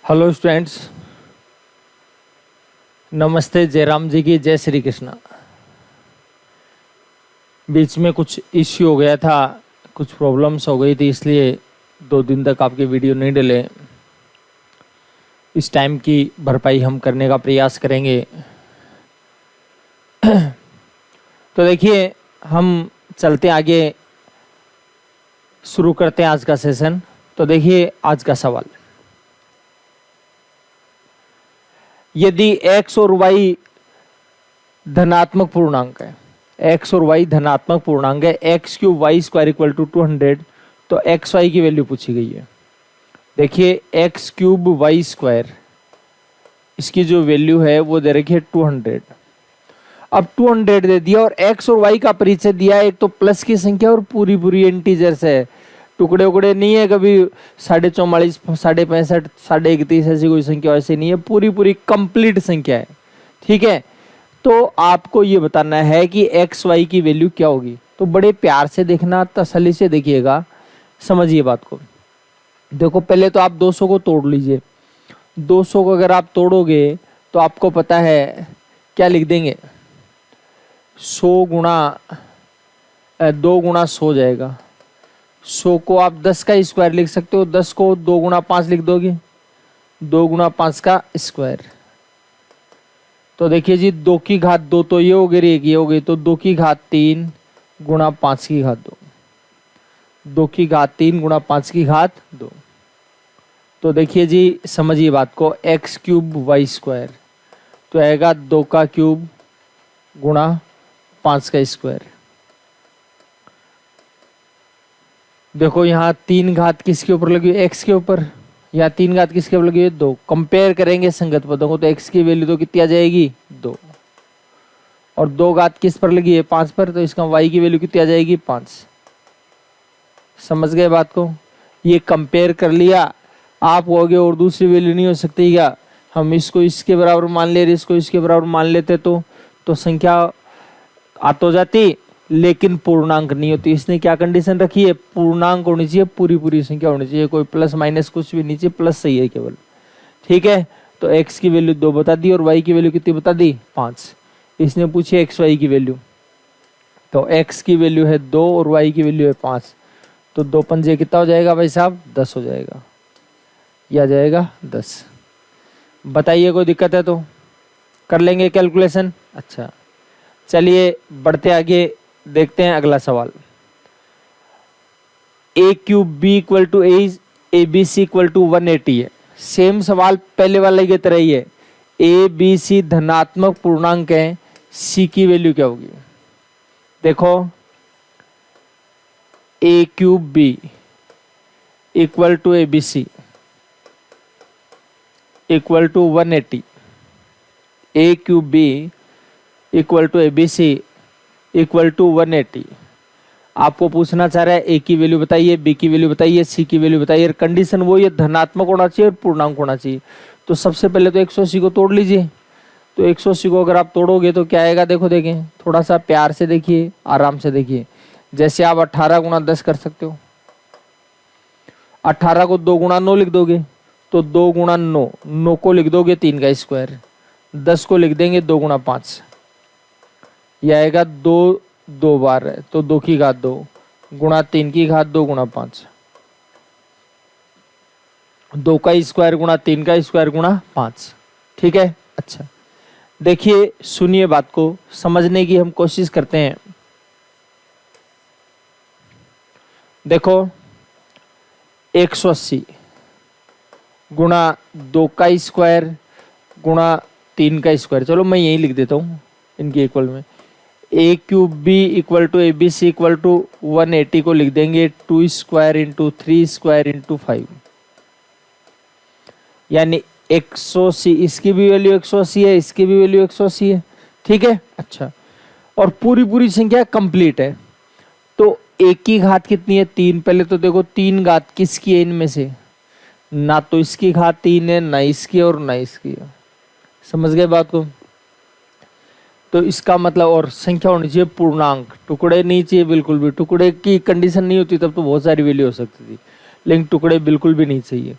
Hello students, नमस्ते। जयराम जी की जय श्री कृष्णा। बीच में कुछ इश्यू हो गया था, कुछ प्रॉब्लम्स हो गई थी, इसलिए 2 दिन तक आपके वीडियो नहीं डले। इस टाइम की भरपाई हम करने का प्रयास करेंगे। तो देखिए, हम चलते आगे, शुरू करते हैं आज का सेशन। तो देखिए आज का सवाल, यदि x और y धनात्मक पूर्णांक है, x और y धनात्मक पूर्णांक है, x cube y square equal to 200, तो एक्स वाई की वैल्यू पूछी गई है। देखिए एक्स क्यूब वाई स्क्वायर, इसकी जो वैल्यू है वो दे रखी है 200। अब 200 दे दिया और x और y का परिचय दिया है, एक तो प्लस की संख्या और पूरी पूरी इंटीजर्स है, टुकड़े उकड़े नहीं है, कभी 44.5, 65.5, 31.5 ऐसी कोई संख्या ऐसी नहीं है, पूरी पूरी कंप्लीट संख्या है। ठीक है, तो आपको ये बताना है कि एक्स वाई की वैल्यू क्या होगी। तो बड़े प्यार से देखना, तसल्ली से देखिएगा, समझिए बात को। देखो पहले तो आप 200 को तोड़ लीजिए। 200 को अगर आप तोड़ोगे तो आपको पता है क्या लिख देंगे, 100 गुणा 2 गुणा 100 जाएगा। 100 को आप 10 का स्क्वायर लिख सकते हो, 10 को 2 गुणा 5 लिख दोगे, 2 गुणा 5 का स्क्वायर। तो देखिए जी, 2 की घात 2 तो ये हो गई, एक ये हो गई, तो 2 की घात 3 गुणा 5 की घात 2, 2 की घात 3 गुणा 5 की घात 2। तो देखिए जी, समझिए बात को, एक्स क्यूब वाई स्क्वायर तो आएगा 2 का क्यूब गुणा 5 का स्क्वायर। देखो यहाँ 3 घात किसके ऊपर लगी, एक्स के ऊपर, या 3 घात किसके ऊपर लगी है, 2। कंपेयर करेंगे संगत पदों को, तो एक्स की वैल्यू तो कितनी आ जाएगी, 2, और 2 घात किस पर लगी है, 5 पर, तो इसका वाई की वैल्यू कितनी आ जाएगी, 5। समझ गए बात को, ये कंपेयर कर लिया। आप कहोगे और दूसरी वैल्यू नहीं हो सकती क्या, हम इसको इसके बराबर मान ले, इसको इसके बराबर मान लेते तो संख्या आ तो जाती, लेकिन पूर्णांक नहीं होती। इसने क्या कंडीशन रखी है, पूर्णांक होनी चाहिए, पूरी पूरी संख्या होनी चाहिए, कोई प्लस माइनस कुछ भी नीचे, प्लस सही है केवल। ठीक है, तो x की वैल्यू 2 बता दी और y की वैल्यू कितनी बता दी, 5। इसने पूछी एक्स वाई की वैल्यू, तो x की वैल्यू है 2 और y की वैल्यू है 5, तो 2 पंजे कितना हो जाएगा भाई साहब, 10 हो जाएगा, यह आ जाएगा 10। बताइए कोई दिक्कत है तो कर लेंगे कैलकुलेशन। अच्छा चलिए बढ़ते आगे, देखते हैं अगला सवाल। A cube b equal to a b c equal to 180 है। सेम सवाल पहले वाले की तरह ही है, ए बी सी धनात्मक पूर्णांक है, सी की वैल्यू क्या होगी। देखो a cube b equal to a b c equal to 180, a cube b equal to a b c equal to 180। आपको पूछना चाह रहा है ए की वैल्यू बताइए, बी की वैल्यू बताइए, सी की वैल्यू बताइए। कंडीशन वो ये धनात्मक होना चाहिए और पूर्णांक होना चाहिए। तो सबसे पहले तो 180 को तोड़ लीजिए। तो 180 को अगर आप तोड़ोगे तो क्या आएगा, देखो देखें, थोड़ा सा प्यार से देखिए, आराम से देखिए। जैसे आप 18 गुणा 10 कर सकते हो, 18 को 2 गुणा 9 लिख दोगे, तो 2 गुणा 9, 9 को लिख दोगे 3 का स्क्वायर, 10 को लिख देंगे 2 गुणा 5, यह आएगा 2 2 बार है, तो 2 की घात 2 गुणा 3 की घात 2 गुणा 5, 2 का स्क्वायर गुणा 3 का स्क्वायर गुणा 5। ठीक है, अच्छा देखिए, सुनिए बात को, समझने की हम कोशिश करते हैं। देखो 180 गुणा 2 का स्क्वायर गुणा 3 का स्क्वायर, चलो मैं यही लिख देता हूँ इनके इक्वल में। A cube b equal to a b c equal to 180 को लिख देंगे 2 स्क्वायर इंटू 3 स्क्वायर इंटू 5, यानी 180। इसकी भी वैल्यू 180 है, इसकी भी वैल्यू 180 है। ठीक है, अच्छा, और पूरी पूरी संख्या कंप्लीट है। तो एक की घात कितनी है, 3। पहले तो देखो 3 घात किसकी है इनमें से, ना तो इसकी घात 3 है, ना इसकी और ना इसकी है। समझ गए बात को। तो इसका मतलब, और संख्या होनी चाहिए पूर्णांक, टुकड़े नहीं चाहिए बिल्कुल भी। टुकड़े की कंडीशन नहीं होती तब तो बहुत सारी वैल्यू हो सकती थी, लेकिन टुकड़े बिल्कुल भी नहीं चाहिए।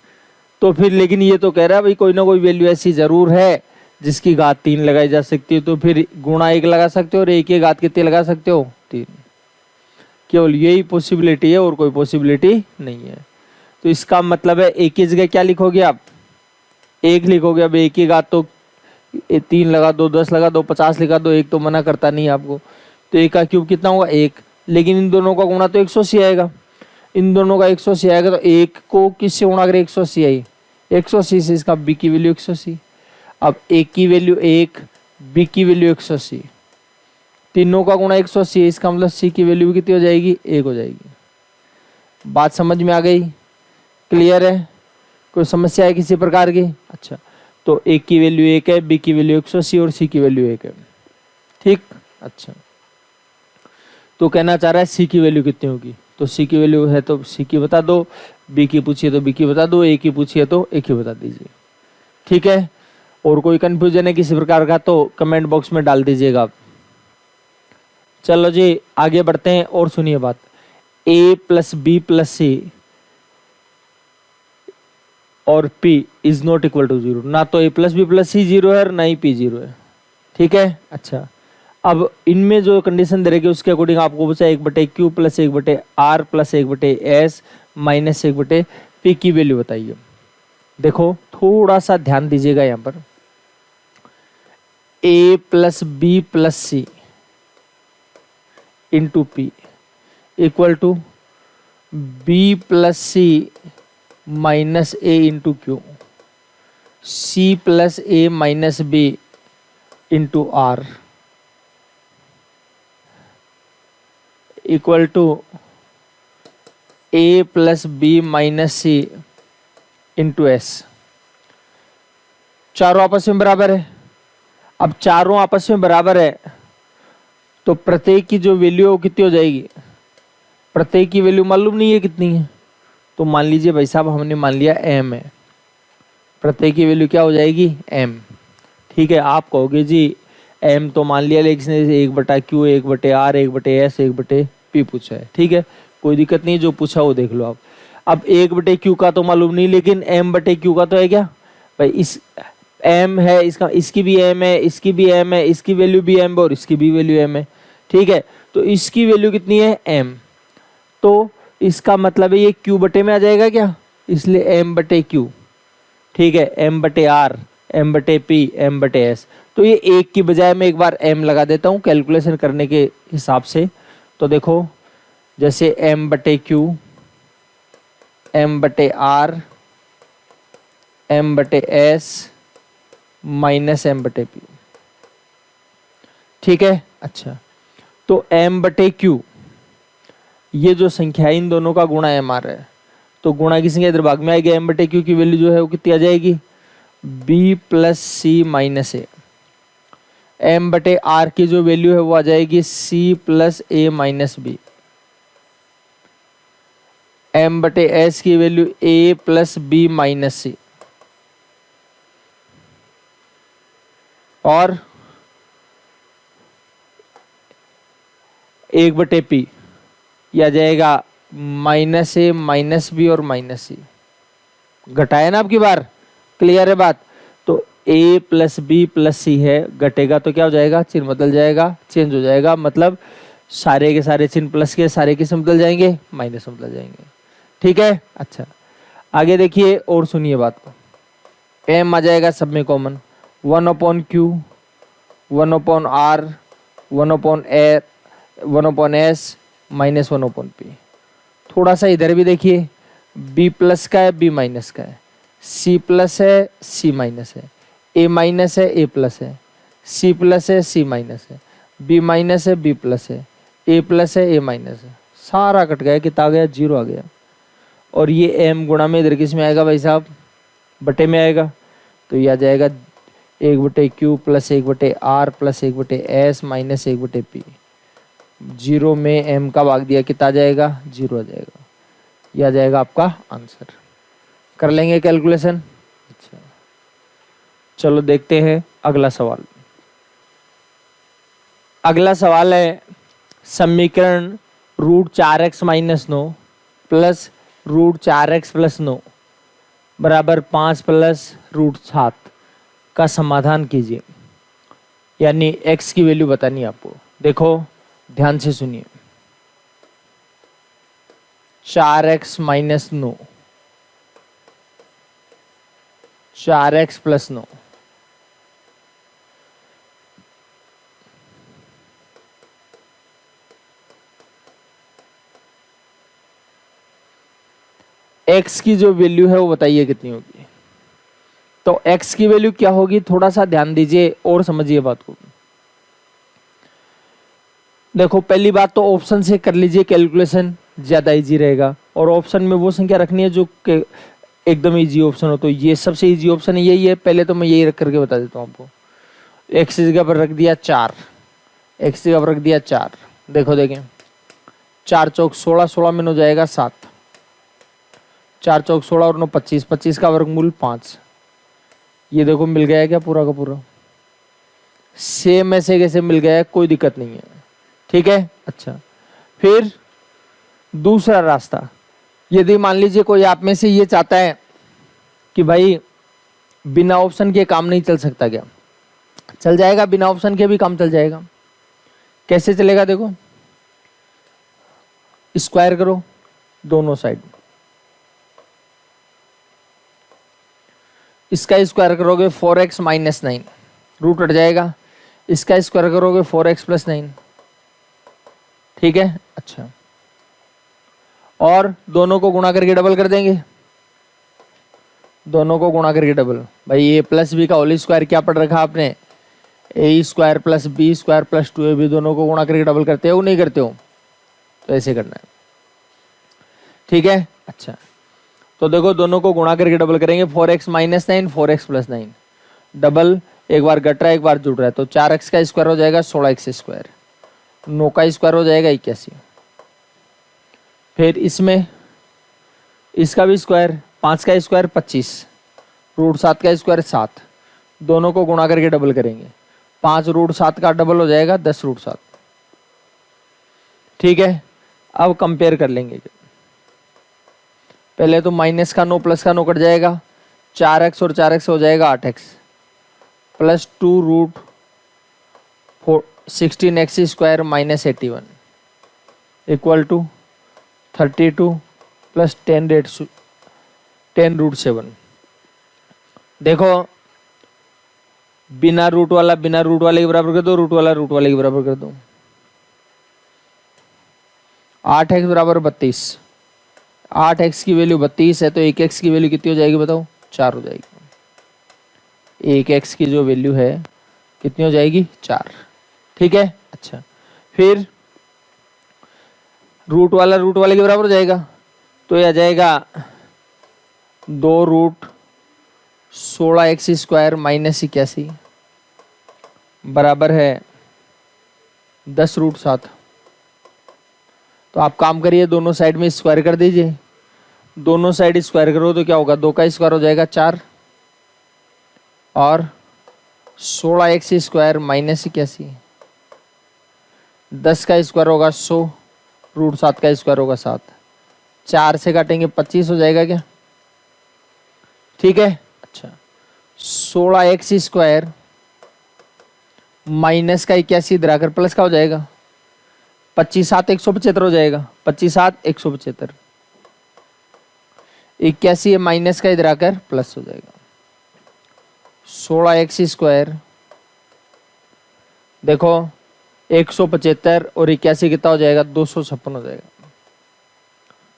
तो फिर लेकिन ये तो कह रहा है भाई कोई ना कोई वैल्यू ऐसी जरूर है जिसकी घात 3 लगाई जा सकती है, तो फिर गुणा 1 लगा सकते हो और 1 की घात कितनी लगा सकते हो, 3। केवल यही पॉसिबिलिटी है और कोई पॉसिबिलिटी नहीं है। तो इसका मतलब है 1 की जगह क्या लिखोगे आप, 1 लिखोगे। अब 1 की घात तो 3 लगा दो, 10 लगा दो, 50 लिखा दो, 1 तो मना करता नहीं आपको। तो 1 का क्यूब कितना होगा, 1। लेकिन इन दोनों का गुणा तो 180 आएगा, इन दोनों का 180 आएगा। तो 1 को किससे गुणा करें, 180 आई, 180 से इसका b की वैल्यू 180। अब 1 की वैल्यू 1, b की वैल्यू 180, तीनों का गुणा 180 है, इसका मतलब c की वैल्यू कितनी हो जाएगी, 1 हो जाएगी। बात समझ में आ गई, क्लियर है, कोई समस्या है किसी प्रकार की? अच्छा, तो 1 की वैल्यू 1 है, b की वैल्यू 180 और c की वैल्यू 1 है, ठीक। अच्छा, तो कहना चाह रहा है c की वैल्यू कितनी होगी, तो c की वैल्यू है तो c की बता दो, b की पूछिए तो b की बता दो, a की पूछिए तो a की बता दीजिए, ठीक है। और कोई कंफ्यूजन है किसी प्रकार का तो कमेंट बॉक्स में डाल दीजिएगा आप। चलो जी आगे बढ़ते हैं और सुनिए बात, a plus b plus c और p is not equal to 0, ना तो a plus b plus c 0 है और ना ही p 0 है, ठीक है। अच्छा, अब इनमें जो कंडीशन दे रखी है उसके अकॉर्डिंग आपको बचा 1/q plus 1/r plus 1/s minus 1/p की वैल्यू बताइए। देखो थोड़ा सा ध्यान दीजिएगा यहाँ पर, a plus b plus c into p equal to b plus C minus a into q, c plus a minus b into r equal to a plus b minus c into s. चारों आपस में बराबर है। अब चारों आपस में बराबर है तो प्रत्येक की जो वैल्यू है कितनी हो जाएगी, प्रत्येक की वैल्यू मालूम नहीं है कितनी है, तो मान लीजिए भाई साहब हमने मान लिया m है, प्रत्येक की वैल्यू क्या हो जाएगी, m, ठीक है। आप कहोगे जी m तो मान लिया, लेकिन 1/q 1/r 1/s 1/p पूछा है, ठीक है, कोई दिक्कत नहीं, जो पूछा वो देख लो आप। अब 1/q का तो मालूम नहीं, लेकिन m/q का तो है क्या भाई, इस m है, इसका इसकी भी m है, इसकी भी m है, इसकी वैल्यू भी m है और इसकी भी वैल्यू m है, ठीक है। तो इसकी वैल्यू कितनी है, m, तो इसका मतलब है ये q बटे में आ जाएगा क्या, इसलिए m/q, ठीक है, m/r m/p m/s। तो ये 1 की बजाय मैं एक बार m लगा देता हूँ कैलकुलेशन करने के हिसाब से। तो देखो जैसे m/q m/r m/s minus m/p, ठीक है। अच्छा, तो m/q ये जो संख्या है इन दोनों का गुणा m आ रहा है, तो गुणा की संख्या इधर भाग में आएगी, m/q की वैल्यू जो है वो कितनी आ जाएगी, b plus C minus a. m/r की जो वैल्यू है वो आ जाएगी c plus a minus b. m/s की value a plus b minus c, और 1/p यह आ जाएगा माइनस ए माइनस बी और माइनस सी। घटाया ना आपकी बार, क्लियर है बात। तो a plus b plus c है, घटेगा तो क्या हो जाएगा, चिन्ह बदल जाएगा, चेंज हो जाएगा, मतलब सारे के सारे चिन्ह प्लस के सारे किस में बदल जाएंगे, माइनस में बदल जाएंगे, ठीक है। अच्छा, आगे देखिए और सुनिए बात को, m आ जाएगा सब में common, 1/q 1/r 1/s minus 1/p। थोड़ा सा इधर भी देखिए, b प्लस का है b माइनस का है, c प्लस है c माइनस है, a माइनस है a प्लस है, c प्लस है c माइनस है, b माइनस है b प्लस है, a प्लस है a माइनस है, सारा कट गया, कितना आ गया, 0 आ गया। और ये m गुणा में इधर किस में आएगा भाई साहब, बटे में आएगा, तो ये आ जाएगा 1/q plus 1/r plus 1/s minus 1/p। 0 में m का भाग दिया, कितना आ जाएगा, 0 आ जाएगा, यह आ जाएगा आपका आंसर। कर लेंगे कैलकुलेशन। अच्छा, चलो देखते हैं अगला सवाल। अगला सवाल है समीकरण √4x - 9 प्लस √4x + 9 बराबर 5 प्लस रूट 7 का समाधान कीजिए, यानी x की वैल्यू बतानी है आपको। देखो ध्यान से सुनिए, 4x minus 9, 4x plus 9, x की जो वैल्यू है वो बताइए कितनी होगी। तो x की वैल्यू क्या होगी, थोड़ा सा ध्यान दीजिए और समझिए बात को। देखो पहली बात तो ऑप्शन से कर लीजिए कैलकुलेशन, ज्यादा इजी रहेगा। और ऑप्शन में वो संख्या रखनी है जो एकदम इजी ऑप्शन हो, तो ये सबसे इजी ऑप्शन यही है। पहले तो मैं यही रख करके बता देता हूँ आपको। x की जगह पर रख दिया 4, x की जगह पर रख दिया 4। देखो देखें, 4 चौक 16, 16 में हो जाएगा 7, 4 चौक 16 और 9 25, 25 का वर्गमूल 5। ये देखो मिल गया है क्या पूरा का पूरा, सेम ऐसे कैसे मिल गया है, कोई दिक्कत नहीं है, ठीक है। अच्छा, फिर दूसरा रास्ता, यदि मान लीजिए कोई आप में से ये चाहता है कि भाई बिना ऑप्शन के काम नहीं चल सकता क्या, चल जाएगा, बिना ऑप्शन के भी काम चल जाएगा। कैसे चलेगा, देखो स्क्वायर करो दोनों साइड, इसका स्क्वायर करोगे 4x माइनस 9, रूट हट जाएगा। इसका स्क्वायर करोगे 4x प्लस 9, ठीक है। अच्छा, और दोनों को गुणा करके डबल कर देंगे, दोनों को गुणा करके डबल। भाई ए प्लस बी का होल स्क्वायर क्या पढ़ रखा आपने, a square plus b square plus 2ab, दोनों को गुणा करके डबल करते हो नहीं करते हो, तो ऐसे करना है, ठीक है। अच्छा, तो देखो दोनों को गुणा करके डबल करेंगे, 4x minus 9, 4x plus 9, double एक बार घट रहा है एक बार जुड़ रहा है, तो 4x का स्क्वायर हो जाएगा 16x स्क्वायर, 9 का स्क्वायर हो जाएगा 81। फिर इसमें इसका भी स्क्वायर, 5 का स्क्वायर 25, रूट 7 का स्क्वायर 7, दोनों को गुणा करके डबल करेंगे, 5 रूट 7 का डबल हो जाएगा 10 रूट 7, ठीक है। अब कंपेयर कर लेंगे, पहले तो माइनस का 9 प्लस का 9 कट जाएगा, 4x और 4x हो जाएगा 8x, plus 2 root 16x square minus 81 equal to 32 plus 10 root 7। देखो बिना रूट वाला के बराबर कर दो, रूट वाला के बराबर कर दो। 8x बराबर 32, 8x की वैल्यू 32 है, तो 1x की वैल्यू कितनी हो जाएगी बताओ, 4 हो जाएगी। 1x की जो वैल्यू है कितनी हो जाएगी, 4, ठीक है। अच्छा, फिर रूट वाला के बराबर हो जाएगा, तो यह आ जाएगा 2 रूट 16x स्क्वायर माइनस 81 बराबर है 10 रूट 7। तो आप काम करिए, दोनों साइड में स्क्वायर कर दीजिए, दोनों साइड स्क्वायर करो तो क्या होगा, 2 का स्क्वायर हो जाएगा 4 और 16x स्क्वायर माइनस 81, 10 का स्क्वायर होगा 100, रूट 7 का स्क्वायर होगा 7, 4 से काटेंगे 25 हो जाएगा क्या, ठीक है। अच्छा, 16x स्क्वायर माइनस का 81 इधर आकर प्लस का हो जाएगा, 25 7 175 हो जाएगा, 25 7 175, 81 माइनस का इधर आकर प्लस हो जाएगा, 16x स्क्वायर देखो 175 और 81 कितना हो जाएगा, 256 हो जाएगा।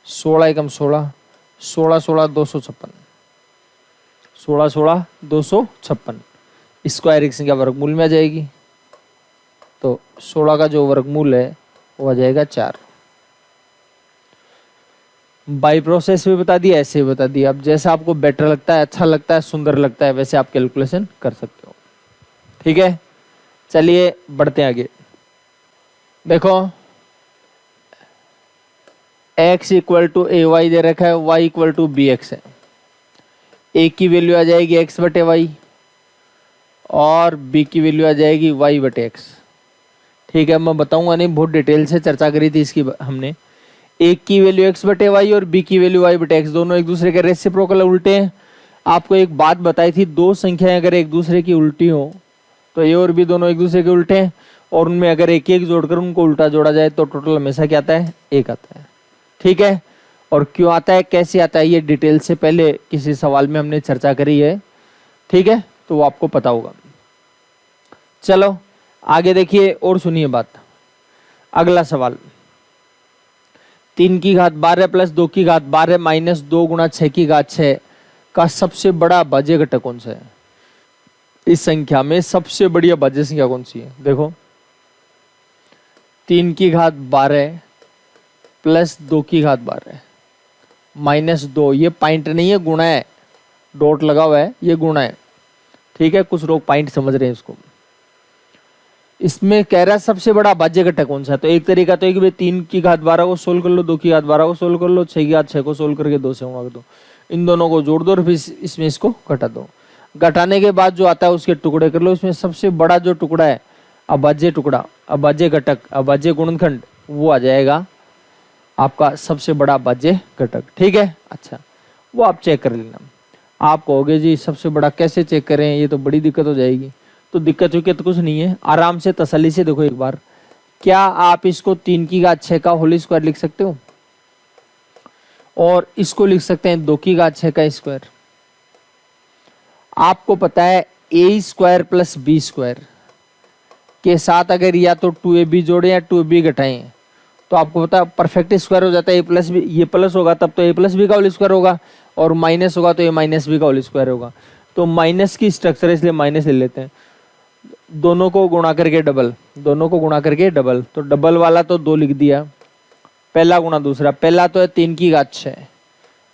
16 एकम 16, 16 16 256, 16 16 256 स्क्वायर एक संख्या वर्गमूल में आ जाएगी, तो 16 का जो वर्गमूल है वो आ जाएगा 4। बाई प्रोसेस भी बता दिया, ऐसे भी बता दिया, अब जैसा आपको बेटर लगता है, अच्छा लगता है, सुंदर लगता है, वैसे आप कैलकुलेशन कर सकते हो, ठीक है। चलिए बढ़ते हैं आगे। देखो x equal to a y दे रखा है, y equal to b x है, a की वैल्यू आ जाएगी x बटे वाई और b की वैल्यू आ जाएगी y बटे x, ठीक है। मैं बताऊंगा नहीं, बहुत डिटेल से चर्चा करी थी इसकी हमने। a की वैल्यू x बटे वाई और b की वैल्यू y बटे x, दोनों एक दूसरे के रेसिप्रोकल उल्टे हैं, आपको एक बात बताई थी, दो संख्याएं अगर एक दूसरे की उल्टी हो तो ए और बी दोनों एक दूसरे के उल्टे हैं, और उनमें अगर एक एक जोड़कर उनको उल्टा जोड़ा जाए तो टोटल हमेशा क्या आता है, एक आता है। ठीक है, और क्यों आता है, कैसे आता है, ये डिटेल से पहले किसी सवाल में हमने चर्चा करी है। ठीक है, तो वो आपको पता होगा। चलो आगे देखिए और सुनिए बात। अगला सवाल, 3 की घात 12 प्लस 2 की घात 12 माइनस 2 गुणा 6 की घात 6 का सबसे बड़ा अभाज्य घटक कौन सा है? इस संख्या में सबसे बड़ी अभाज्य संख्या कौन सी है? देखो 3 की घात 12 प्लस 2 की घात 12 माइनस 2, ये पॉइंट नहीं है, गुणा है, डॉट लगा हुआ है, ये गुणा है। ठीक है, कुछ लोग पॉइंट समझ रहे हैं इसको। इसमें कह रहा है सबसे बड़ा अभाज्य घटक कौन सा है। तो एक तरीका तो है कि भाई 3 की घात 12 को सोल्व कर लो, 2 की घात 12 को सोल्व कर लो, 6 की घात 6 को सोल्व करके 2 से गुणा कर दो, इन दोनों को जोड़ दो और फिर इसमें इसको घटा दो। घटाने के बाद जो आता है उसके टुकड़े कर लो। इसमें सबसे बड़ा जो टुकड़ा है, अभाज्य टुकड़ा, अभाज्य घटक, अभाज्य गुणनखंड, वो आ जाएगा आपका सबसे बड़ा अभाज्य घटक। ठीक है, अच्छा वो आप चेक कर लेना। आप कहोगे जी सबसे बड़ा कैसे चेक करें, ये तो बड़ी दिक्कत हो जाएगी। तो दिक्कत हुई तो कुछ नहीं है, आराम से तसल्ली से देखो एक बार। क्या आप इसको 3 की घात 6 का होल स्क्वायर लिख सकते हो, और इसको लिख सकते हैं 2 की घात 6 का स्क्वायर। आपको पता है ए स्क्वायर प्लस बी स्क्वायर के साथ अगर या तो 2ab जोड़े या 2ab घटाएं तो आपको पता है परफेक्ट स्क्वायर हो जाता है। ए प्लस बी, ये प्लस होगा तब तो ए प्लस बी का होल स्क्वायर होगा, और माइनस होगा तो ए माइनस बी का होल स्क्वायर होगा। तो माइनस की स्ट्रक्चर है इसलिए माइनस ले लेते हैं। दोनों को गुणा करके डबल, दोनों को गुणा करके डबल, तो डबल वाला तो 2 लिख दिया, पहला गुणा दूसरा। पहला तो है 3 की घात 6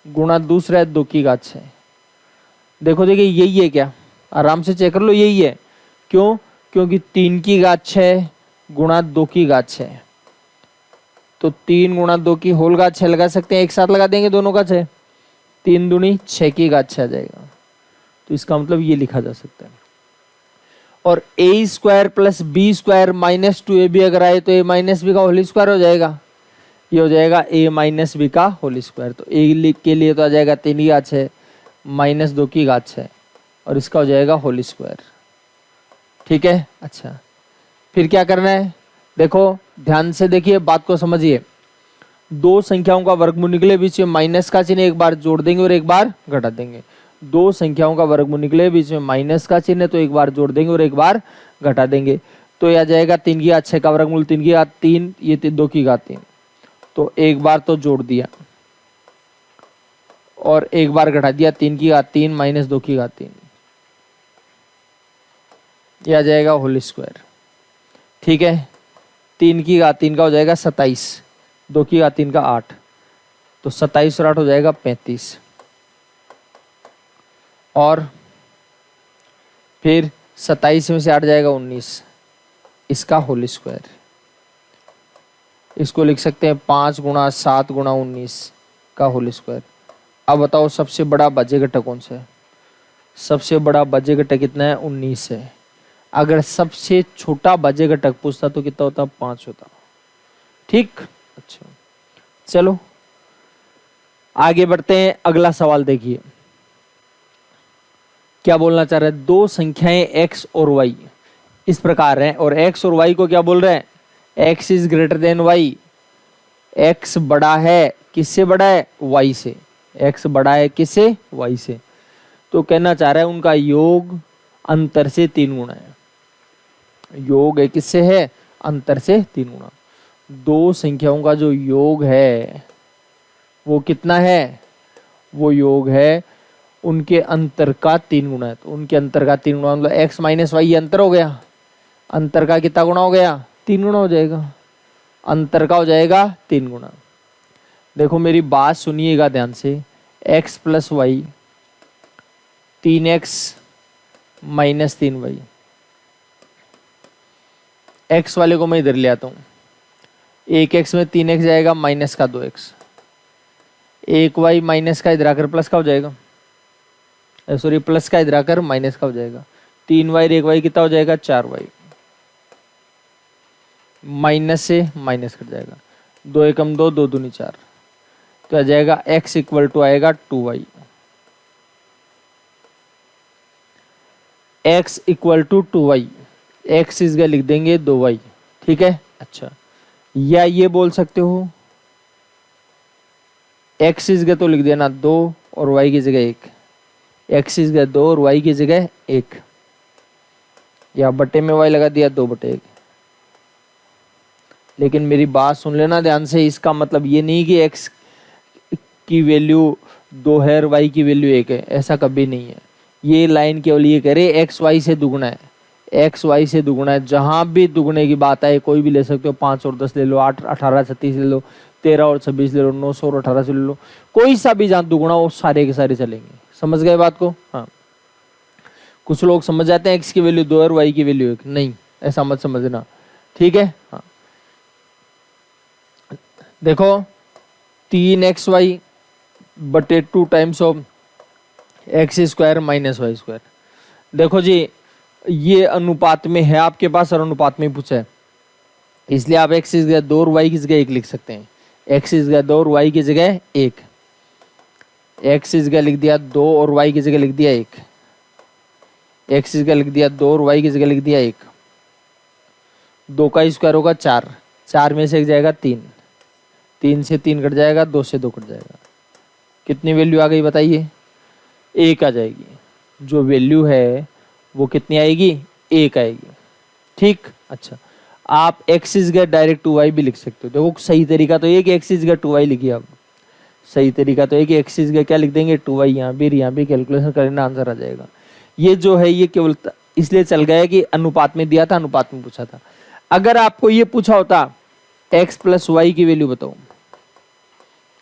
गुणा दूसरा है 2 की घात 6। देखो देखिए यही है क्या, आराम से चेक कर लो, यही है। क्यों? क्योंकि 3 की घात 6 गुणा 2 की घात 6, तो 3 गुणा 2 की होल घात 6 लगा सकते हैं, एक साथ लगा देंगे दोनों का 6, 3 दूनी 6 की घात 6 आ जाएगा। तो इसका मतलब ये लिखा जा सकता है। और a square plus b square minus 2ab अगर आए तो ए माइनस बी का होल स्क्वायर हो जाएगा, ये हो जाएगा ए माइनस बी का होल स्क्वायर। तो ए के लिए तो आ जाएगा 3 की घात 6 माइनस 2 की घात 6, और इसका हो जाएगा होल स्क्वायर। ठीक है, अच्छा फिर क्या करना है, देखो ध्यान से देखिए, बात को समझिए। दो संख्याओं का वर्गमूल निकले, बीच में माइनस का चिन्ह एक बार जोड़ देंगे और एक बार घटा देंगे। दो संख्याओं का वर्गमूल निकले, बीच में माइनस का चिन्ह तो एक बार जोड़ देंगे और एक बार घटा देंगे। तो यह आ जाएगा 3 की घात 6 का वर्गमूल 3 की घात 3, ये 2 की घात 3, तो एक बार तो जोड़ दिया और एक बार घटा दिया, 3 की घात 3 माइनस 2 की घात 3, यह आ जाएगा होल स्क्वायर। ठीक है, 3 की घात 3 का हो जाएगा 27, 2 की घात 3 का 8, तो 27 और 8 हो जाएगा 35, और फिर 27 में से 8 जाएगा 19, इसका होल स्क्वायर। इसको लिख सकते हैं 5 गुणा 7 गुणा 19 का होल स्क्वायर। अब बताओ सबसे बड़ा अभाज्य घटक कौन सा है? सबसे बड़ा अभाज्य घटक कितना है? 19 है। अगर सबसे छोटा अभाज्य घटक पूछता तो कितना होता? 5 होता। ठीक, अच्छा चलो आगे बढ़ते हैं। अगला सवाल देखिए क्या बोलना चाह रहे हैं। दो संख्याएं x और y इस प्रकार हैं, और x और y को क्या बोल रहे हैं? x is greater than y। x बड़ा है, किससे बड़ा है? y से। x बड़ा है किससे? y से। तो कहना चाह रहा है उनका योग अंतर से 3 गुना है। योग है किससे है? अंतर से 3 गुना। दो संख्याओं का जो योग है वो कितना है? वो योग है उनके अंतर का 3 गुना है। तो उनके अंतर का 3 गुना मतलब x माइनस वाई, ये अंतर हो गया। अंतर का कितना गुना हो गया? 3 गुना हो जाएगा। अंतर का हो जाएगा 3 गुना। देखो मेरी बात सुनिएगा ध्यान से। x plus y 3x minus 3y। x वाले को मैं इधर ले आता हूँ। 1x में 3x जाएगा माइनस का 2x। 1y माइनस का इधर आकर प्लस का हो जाएगा, सॉरी प्लस का इधर आकर माइनस का हो जाएगा। 3y 1y कितना हो जाएगा? 4y। माइनस से माइनस कट जाएगा, 2 एकम 2, 2 दूनी 4, तो आ जाएगा x इक्वल टू आएगा 2y। x equal to 2y, x इस जगह लिख देंगे 2y, ठीक है। अच्छा, या ये बोल सकते हो x इस जगह तो लिख देना 2 और y की जगह 1, x इस जगह 2 और y की जगह 1, या बटे में y लगा दिया 2/1। लेकिन मेरी बात सुन लेना ध्यान से, इसका मतलब ये नहीं कि x की वैल्यू 2 है और y की वैल्यू 1 है, ऐसा कभी नहीं है। ये लाइन केवल ये कह रहे x y से दुगना है, x y से दुगना है। जहां भी दुगने की बात आए कोई भी ले सकते हो, 5 और 10 ले लो, 8 18 36 ले लो, 13 और 26 ले लो, 900 और 18 से ले लो, कोई सा भी जहां दुगना हो सारे के सारे चलेंगे। समझ गए बात को? हाँ, कुछ लोग समझ जाते हैं x की वैल्यू 2 और y की वैल्यू 1, नहीं ऐसा मत समझना, ठीक है। हाँ, देखो 3xy बटे 2 times of x square minus y square. देखो जी, ये अनुपात में है आपके पास और अनुपात में पूछा है, इसलिए आप एक्स की जगह 2 और वाई की जगह 1 लिख सकते हैं। एक्स की जगह 2 और वाई की जगह 1, एक्स की जगह लिख दिया 2 और वाई की जगह लिख दिया 1, एक्स की जगह लिख दिया 2 और वाई की जगह लिख दिया 1। 2 का स्क्वायर होगा 4, 4 में से 1 जाएगा 3, 3 से 3 कट जाएगा, 2 से 2 कट जाएगा। कितनी वैल्यू आ गई बताइए? 1 आ जाएगी। जो वैल्यू है वो कितनी आएगी? 1 आएगी, ठीक। अच्छा, आप एक्स इज गया डायरेक्ट 2y भी लिख सकते हो। देखो सही तरीका तो ये कि एक्स इज गया 2y लिखिए आप, सही तरीका तो ये कि एक्स इज गया क्या लिख देंगे 2y, यहाँ भी कैलकुलेशन करना आंसर आ जाएगा। ये जो है ये केवल इसलिए चल गया कि अनुपात में दिया था, अनुपात में पूछा था। अगर आपको ये पूछा होता x प्लस वाई की वैल्यू बताओ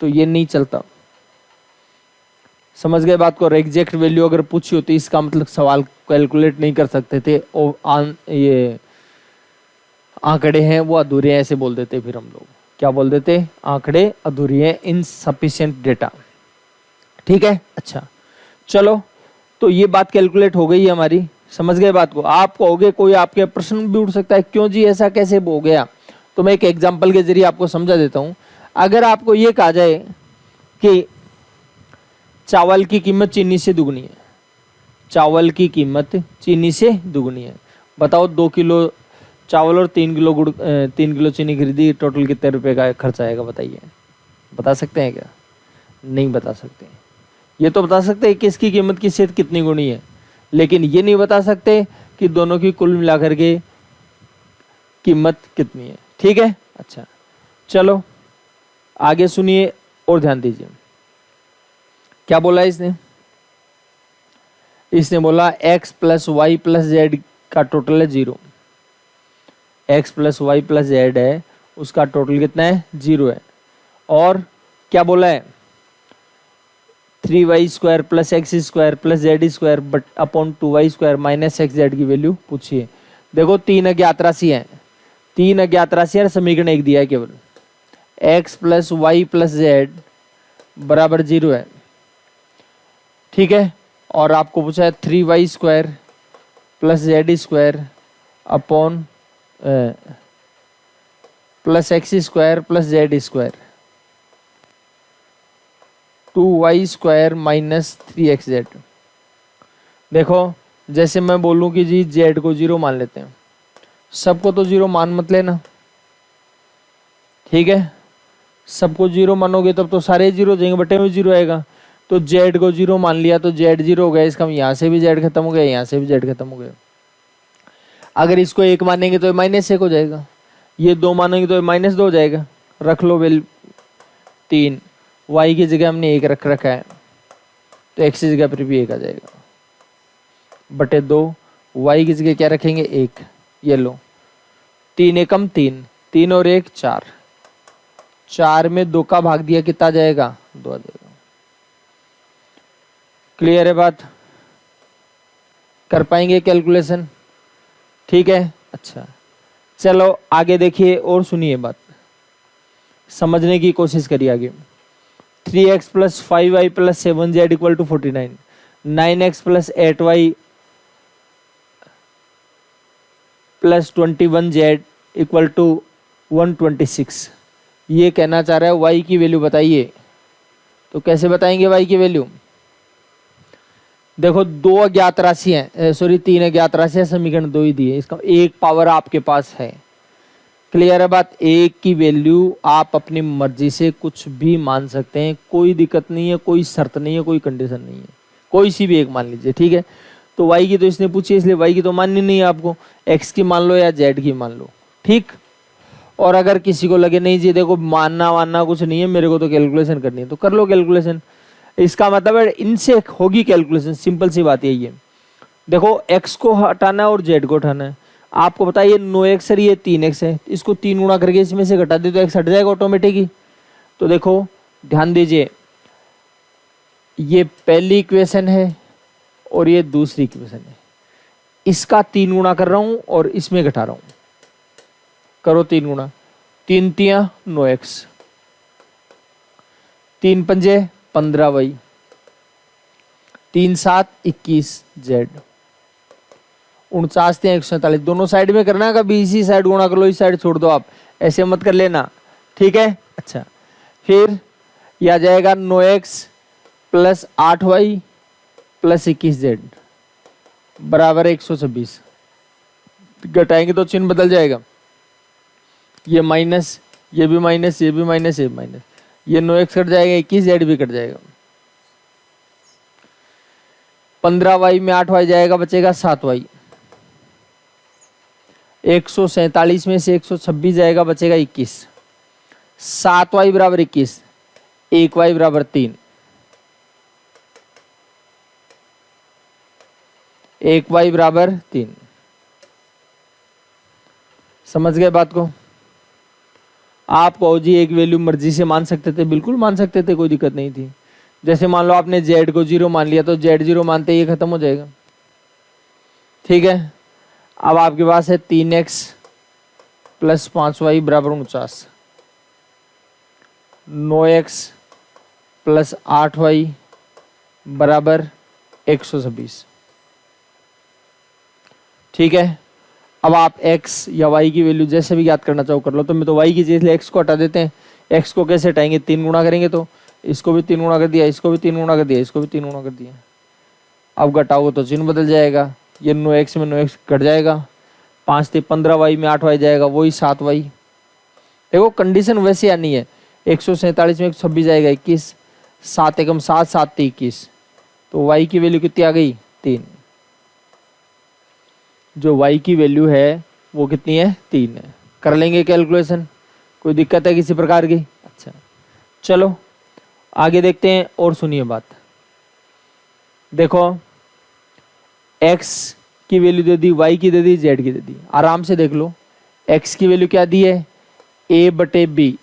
तो ये नहीं चलता। समझ गए बात को? और एग्जैक्ट वैल्यू अगर पूछी होती इसका मतलब सवाल कैलकुलेट नहीं कर सकते थे, और ये आंकड़े हैं वो अधूरे हैं ऐसे बोल देते। फिर हम लोग क्या बोल देते? आंकड़े अधूरी हैं, इनसफिशिएंट डेटा, ठीक है। अच्छा चलो, तो ये बात कैलकुलेट हो गई हमारी, समझ गए बात को? आप कहोगे कोई आपके प्रश्न भी उठ सकता है, क्यों जी ऐसा कैसे हो गया? तो मैं एक एग्जांपल के जरिए आपको समझा देता हूं। अगर आपको ये कहा जाए कि चावल की कीमत चीनी से दुगनी है, चावल की कीमत चीनी से दुगनी है, बताओ 2 किलो चावल और 3 किलो गुड़ 3 किलो चीनी खरीदी, टोटल कितने रुपए का खर्च आएगा बताइए? बता सकते हैं क्या? नहीं बता सकते। ये तो बता सकते हैं कि इसकी कीमत किससे कितनी गुनी है, लेकिन ये नहीं बता सकते कि दोनों की कुल मिलाकर के कीमत कितनी है, ठीक है। अच्छा चलो आगे सुनिए और ध्यान दीजिए। क्या बोला इसने? इसने बोला x plus y plus z का टोटल है 0। x plus y plus z है, उसका टोटल कितना है? 0 है। और क्या बोला है? 3y square plus x square plus Z square but upon 2y square minus x Z की वैल्यू पूछिए। देखो 3 अज्ञात राशि है, 3 अज्ञात राशि है, समीकरण एक दिया है केवल, x plus y plus z बराबर 0 है, ठीक है। और आपको पूछा है 3y square plus Z square upon plus x square plus Z square 2y square minus 3xz। देखो जैसे मैं बोलूं कि जी z को 0 मान लेते हैं, सबको तो 0 मान मत लेना, ठीक है। सबको 0 मानोगे तब तो सारे 0 हो जाएंगे, बटे में 0 आएगा। तो z को 0 मान लिया तो z 0 हो गया, इसका यहाँ से भी z खत्म हो गया, यहाँ से भी z खत्म हो गया। अगर इसको 1 मानेंगे तो -1 हो जाएगा, ये 2 मानेंगे तो -2 हो जाएगा। रख लो वैल्यू 3, y की जगह हमने 1 रख रखा है तो x की जगह पर भी 1 आ जाएगा, बटे 2 y की जगह क्या रखेंगे 1। ये लो 3 एकम 3, 3 और 1 4, 4 में 2 का भाग दिया कितना आ जाएगा? 2 आ जाएगा। क्लियर है बात? कर पाएंगे कैलकुलेशन? ठीक है। अच्छा चलो आगे देखिए और सुनिए बात, समझने की कोशिश करिए आगे। 3x plus 5y plus 7z equal to 49, 9x plus 8y plus 21z equal to 126। ये कहना चाह रहा है y की वैल्यू बताइए। तो कैसे बताएंगे y की वैल्यू? देखो दो अज्ञात राशि है, सॉरी तीन अज्ञात राशि है, समीकरण दो ही दिए, इसका एक पावर आपके पास है। क्लियर है बात। एक की वैल्यू आप अपनी मर्जी से कुछ भी मान सकते हैं, कोई दिक्कत नहीं है, कोई शर्त नहीं है, कोई कंडीशन नहीं है, कोई सी भी एक मान लीजिए, ठीक है। तो वाई की तो इसने पूछी, इसलिए वाई की तो माननी नहीं है आपको, एक्स की मान लो या जेड की मान लो, ठीक। और अगर किसी को लगे नहीं जी देखो मानना वानना कुछ नहीं है, मेरे को तो कैलकुलेशन करनी है, तो कर लो कैलकुलेशन। इसका मतलब है इनसे होगी कैलकुलेशन, सिंपल सी बात यही है। देखो एक्स को हटाना है और जेड को हटाना है। आपको बताइए 9x है, ये 3x है, इसको 3 गुणा करके इसमें से घटा दे तो x हट जाएगा ऑटोमेटिक ही। तो देखो ध्यान दीजिए, ये पहली इक्वेशन है और ये दूसरी इक्वेशन है, इसका 3 गुणा कर रहा हूं और इसमें घटा रहा हूं। करो 3 गुणा, 3 तियां 9x, 3 पंजे 15y, 3 7 21z, 49 147। दोनों साइड में करना है, कभी इसी साइड गुणा कर लो, इस साइड छोड़ दो, आप ऐसे मत कर लेना, ठीक है। अच्छा फिर यह आ जाएगा 9x plus 8y plus 21z बराबर 126। घटाएंगे तो चिन्ह बदल जाएगा, ये माइनस, ये भी माइनस, ये भी माइनस, ये भी माइनस, ये 9x कट जाएगा, 21z भी कट जाएगा, 15y में 8y जाएगा, बचेगा 7y, 147 में से 126 जाएगा, बचेगा 21, 7y बराबर 21, 1y बराबर 3, 1y बराबर 3। समझ गए बात को। आप कहो जी एक वैल्यू मर्जी से मान सकते थे, बिल्कुल मान सकते थे, कोई दिक्कत नहीं थी। जैसे मान लो आपने z को 0 मान लिया तो z 0 मानते ही खत्म हो जाएगा, ठीक है। अब आपके पास है 3x प्लस 5y बराबर 49, 9x प्लस 8y बराबर 126, ठीक है। अब आप x या y की वैल्यू जैसे भी याद करना चाहो कर लो। तो मैं तो y की जगह x को हटा देते हैं। x को कैसे हटाएंगे, 3 गुणा करेंगे, तो इसको भी 3 गुणा कर दिया, इसको भी 3 गुणा कर दिया, इसको भी 3 गुणा कर दिया। अब घटाओगे तो चिन्ह बदल जाएगा, ये 9x में 9x कट जाएगा, 5 से 15y में 8y जाएगा, वही 7y। देखो कंडीशन वैसे आनी है, 147 में 126 जाएगा 21, 7 एकम 7, 7 ते 21, तो y की वैल्यू कितनी आ गई 3। जो y की वैल्यू है वो कितनी है 3 है। कर लेंगे कैलकुलेशन, कोई दिक्कत है किसी प्रकार की। अच्छा चलो आगे देखते हैं और सुनिए बात। देखो x की वैल्यू दे दी, y की दे दी, z की दे दी, आराम से देख लो। x की वैल्यू क्या दी है, a बटे बी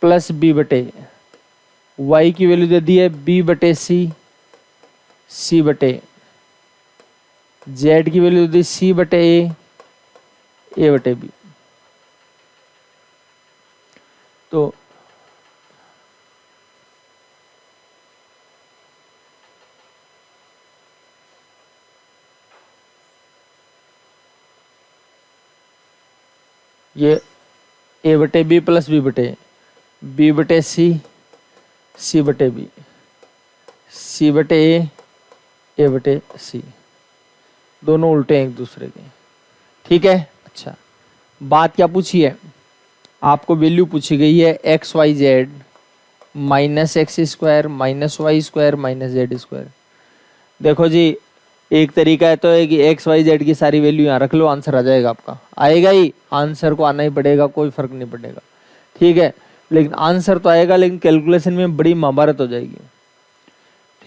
प्लस बी बटे, y की वैल्यू दे दी है b बटे सी, c बटे, z की वैल्यू दे दी c बटे a बटे b। तो ये a बटे बी प्लस बी बटे सी बटे बी, सी बटे ए बटे सी, दोनों उल्टे हैं एक दूसरे के, ठीक है। अच्छा बात क्या पूछी है, आपको वैल्यू पूछी गई है x y z minus x square minus y square minus z square. देखो जी एक तरीका है तो है कि एक्स वाई जेड की सारी वैल्यू यहाँ रख लो, आंसर आ जाएगा आपका, आएगा ही, आंसर को आना ही पड़ेगा, कोई फर्क नहीं पड़ेगा, ठीक है। लेकिन आंसर तो आएगा, लेकिन कैलकुलेशन में बड़ी महाभारत हो जाएगी,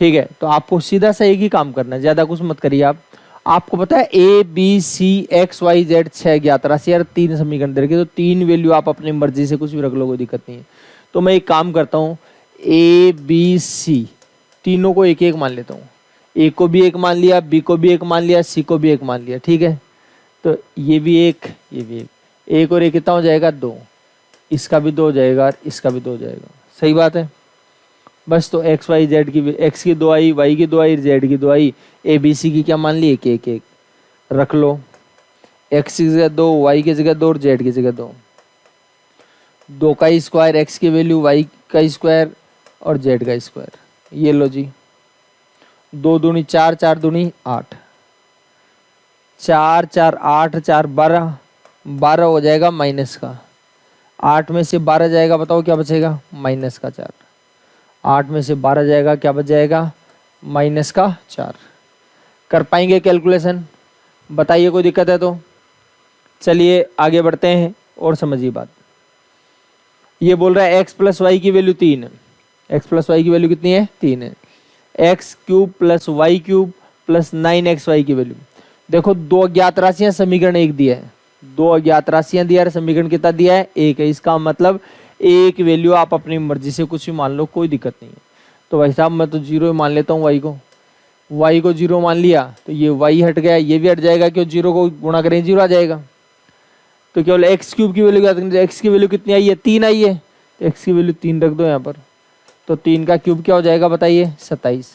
ठीक है। तो आपको सीधा सा एक ही काम करना है, ज्यादा कुछ मत करिए आप। आपको पता है a b c x y z 6 ज्ञात राशि यार 3 समीकरण दे रखे, तो 3 वैल्यू आप अपनी मर्जी से कुछ भी रख लो, कोई दिक्कत नहीं है। तो मैं एक काम करता हूँ, ए बी सी तीनों को एक एक मान लेता हूँ, ए को भी एक मान लिया, बी को भी एक मान लिया, सी को भी एक मान लिया, ठीक है। तो ये भी एक, ये भी एक और एक कितना हो जाएगा 2, इसका भी 2 हो जाएगा, इसका भी 2 हो जाएगा, सही बात है। बस तो एक्स वाई जेड की, एक्स की 2 आई, वाई की 2 आई, जेड की 2 आई, ए बी सी की क्या मान ली, एक एक एक रख लो। एक्स की जगह 2, वाई की जगह 2 और जेड की जगह 2, 2 का स्क्वायर, एक्स की वैल्यू, वाई का स्क्वायर और जेड का स्क्वायर, ये लो जी 2 दूनी 4, 4 दूनी 8, 4 4 8, 4 12, 12 हो जाएगा माइनस का। 8 में से 12 जाएगा, बताओ क्या बचेगा? माइनस का 4। 8 में से 12 जाएगा, क्या बच जाएगा? माइनस का 4। कर पाएंगे कैलकुलेशन? बताइए, कोई दिक्कत है तो? चलिए आगे बढ़ते हैं और समझिए बात। ये बोल रहा है x प्लस वाई की वैल्यू 3 है। x प्लस वाई की वैल्यू कितनी है? 3 है। X cube plus y cube plus 9xy की वैल्यू। देखो, दो अज्ञात राशियां, समीकरण 1 दिया है। दो अज्ञात राशियां दिया है, समीकरण कितना दिया है? 1 है। इसका मतलब एक वैल्यू आप अपनी मर्जी से कुछ भी मान लो, कोई दिक्कत नहीं है। तो भाई साहब मैं तो 0 मान लेता हूँ वाई को। वाई को 0 मान लिया तो ये वाई हट गया, ये भी हट जाएगा, क्यों? 0 को गुणा करें 0 आ जाएगा। तो केवल एक्स क्यूब की वैल्यू याद रखनी। एक्स की वैल्यू कितनी आई है? 3 आई है। तो एक्स की वैल्यू 3 रख दो यहाँ पर। तो 3 का क्यूब क्या हो जाएगा बताइए? 27।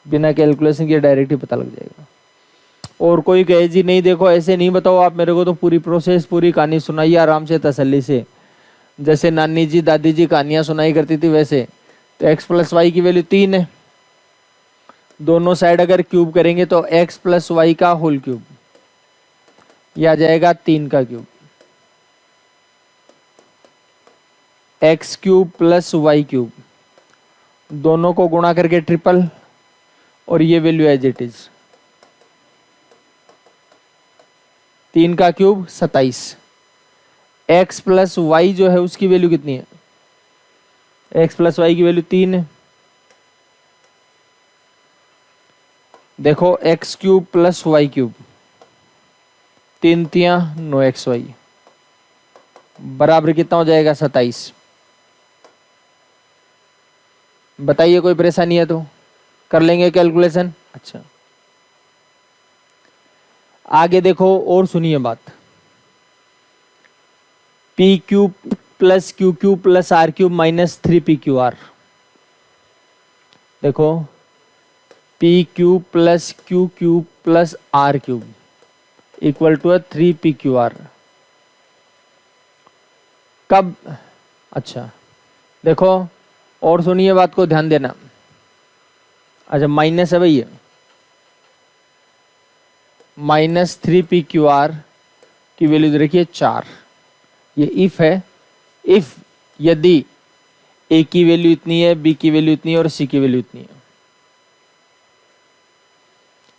बिना कैलकुलेशन के डायरेक्ट ही पता लग जाएगा। और कोई कहे जी नहीं देखो ऐसे नहीं बताओ आप मेरे को, तो पूरी प्रोसेस, पूरी कहानी सुनाइए आराम से, तसल्ली से, जैसे नानी जी दादी जी कहानियां सुनाई करती थी वैसे। तो एक्स प्लस वाई की वैल्यू 3 है। दोनों साइड अगर क्यूब करेंगे तो एक्स प्लस वाई का होल क्यूब, यह आ जाएगा 3 का cube. X cube plus y cube, दोनों को गुणा करके ट्रिपल, और ये वैल्यू एज इट इज। 3 का क्यूब 27। एक्स प्लस वाई जो है उसकी वैल्यू कितनी है? एक्स प्लस वाई की वैल्यू 3 है। देखो, x cube plus y cube, 3 तियां 9xy, बराबर कितना हो जाएगा? 27। बताइए, कोई परेशानी है तो कर लेंगे कैलकुलेशन। अच्छा, आगे देखो और सुनिए बात। P cube plus q cube plus r cube minus 3pqr। देखो, p cube plus q cube plus r cube equal to 3pqr। कब? अच्छा देखो और सुनिए बात को, ध्यान देना। अच्छा, माइनस है भैया, माइनस 3pqr की वैल्यू देखिए 4। ये इफ है। इफ यदि ए की वैल्यू इतनी है, बी की वैल्यू इतनी है और सी की वैल्यू इतनी है,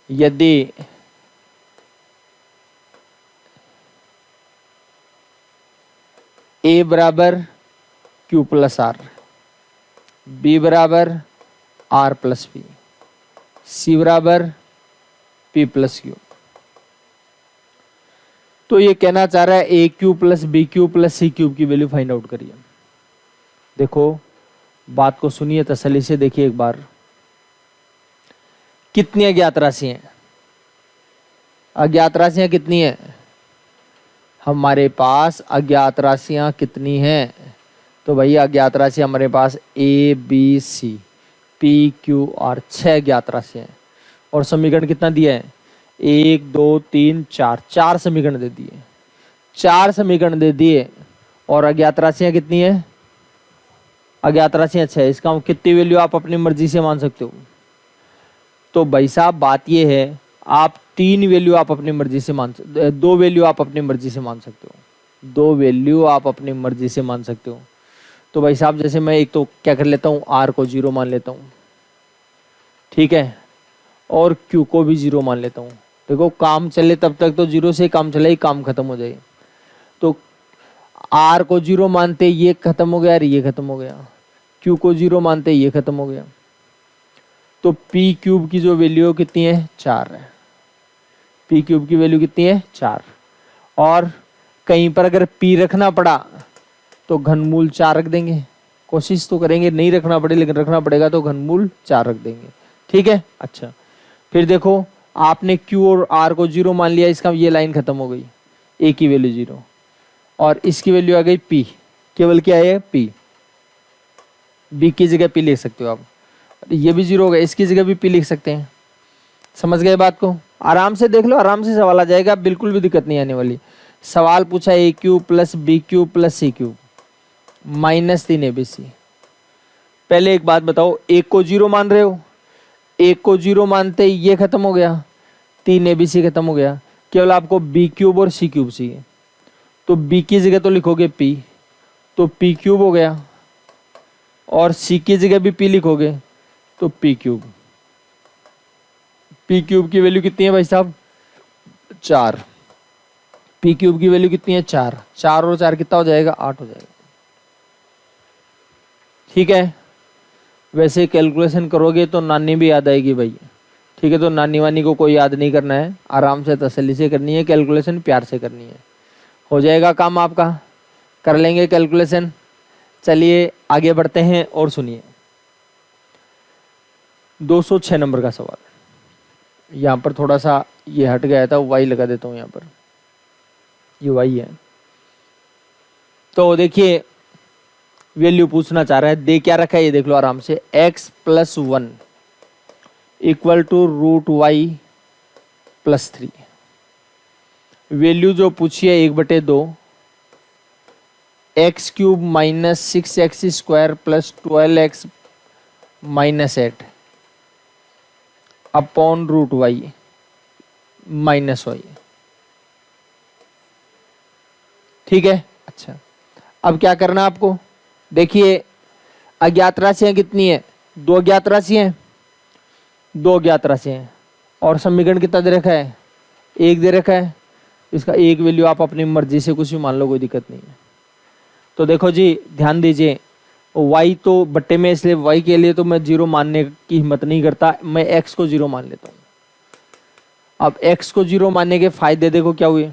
यदि ए बराबर क्यू प्लस आर, बी बराबर आर प्लस बी, सी बराबर पी प्लस क्यू। तो ये कहना चाह रहा है a cube plus b cube plus c cube की वैल्यू फाइंड आउट करिए। देखो बात को सुनिए तसल्ली से, देखिए एक बार। कितनी अज्ञात राशि हैं? अज्ञात राशियां कितनी है हमारे पास? अज्ञात राशियां कितनी हैं? तो भैया अज्ञात राशि हमारे पास a b c p q r, 6 अज्ञात राशियां हैं। और समीकरण कितना दिया है? 1 2 3 4, 4 समीकरण दे दिए। 4 समीकरण दे दिए और अज्ञात राशियां कितनी है? अज्ञात राशियां 6। इसका कितनी वैल्यू आप अपनी मर्जी से मान सकते हो? तो भाई साहब बात ये है, आप 3 वैल्यू आप अपनी मर्जी से मान सकते, 2 वैल्यू आप अपनी मर्जी से मान सकते हो। 2 वैल्यू आप अपनी मर्जी से मान सकते हो। तो भाई साहब जैसे मैं एक तो क्या कर लेता हूँ, आर को 0 मान लेता हूँ, ठीक है, और क्यू को भी 0 मान लेता हूँ। देखो काम चले तब तक तो 0 से काम चले, ही काम खत्म हो जाए। तो आर को 0 मानते ये खत्म हो गया और ये खत्म हो गया, क्यू को 0 मानते ये खत्म हो गया। तो पी क्यूब की जो वैल्यू कितनी है? 4 है। पी क्यूब की वैल्यू कितनी है? 4। और कहीं पर अगर पी रखना पड़ा तो घनमूल 4 रख देंगे। कोशिश तो करेंगे नहीं रखना पड़े, लेकिन रखना पड़ेगा तो घनमूल 4 रख देंगे, ठीक है। अच्छा, फिर देखो आपने क्यू और आर को 0 मान लिया, इसका ये लाइन खत्म हो गई। ए की वैल्यू 0 और इसकी वैल्यू आ गई पी, केवल क्या है? पी। बी की जगह पी लिख सकते हो आप, ये भी 0 हो गया, इसकी जगह भी पी लिख सकते हैं। समझ गए बात को? आराम से देख लो, आराम से सवाल आ जाएगा, बिल्कुल भी दिक्कत नहीं आने वाली। सवाल पूछा a cube plus b cube plus c cube minus 3 ABC। पहले एक बात बताओ, एक को 0 मान रहे हो, एक को 0 मानते ही ये खत्म हो गया, 3 ABC खत्म हो गया, केवल आपको B क्यूब और C क्यूब चाहिए। तो B की जगह तो लिखोगे P, तो P क्यूब हो गया, और C की जगह भी P लिखोगे तो P क्यूब। P क्यूब की वैल्यू कितनी है भाई साहब? 4। P क्यूब की वैल्यू कितनी है? 4। 4 और 4 कितना हो जाएगा? 8 हो जाएगा। ठीक है, वैसे कैलकुलेशन करोगे तो नानी भी याद आएगी भाई। ठीक है, तो नानी वानी को कोई याद नहीं करना है, आराम से तसल्ली से करनी है कैलकुलेशन, प्यार से करनी है, हो जाएगा काम आपका, कर लेंगे कैलकुलेशन। चलिए आगे बढ़ते हैं और सुनिए 206 नंबर का सवाल। यहाँ पर थोड़ा सा ये हट गया था, वाई लगा देता हूँ यहाँ पर, ये वाई है। तो देखिए वैल्यू पूछना चाह रहा है, दे क्या रखा है ये देख लो आराम से, x+1 equal to √y+3। Value जो पूछी है 1/2 x³ - 6x² + 12x - 8 upon √y - y। ठीक है, अच्छा अब क्या करना है आपको? देखिए अज्ञात राशियां कितनी है? 2 अज्ञात राशि हैं, 2 अज्ञात राशि हैं, और समीकरण कितना दे रखा है? 1 दे रखा है। इसका एक वैल्यू आप अपनी मर्जी से कुछ भी मान लो, कोई दिक्कत नहीं है। तो देखो जी ध्यान दीजिए, y तो बट्टे में, इसलिए y के लिए तो मैं 0 मानने की हिम्मत नहीं करता, मैं x को 0 मान लेता हूँ। अब x को 0 मानने के फायदे देखो क्या हुए,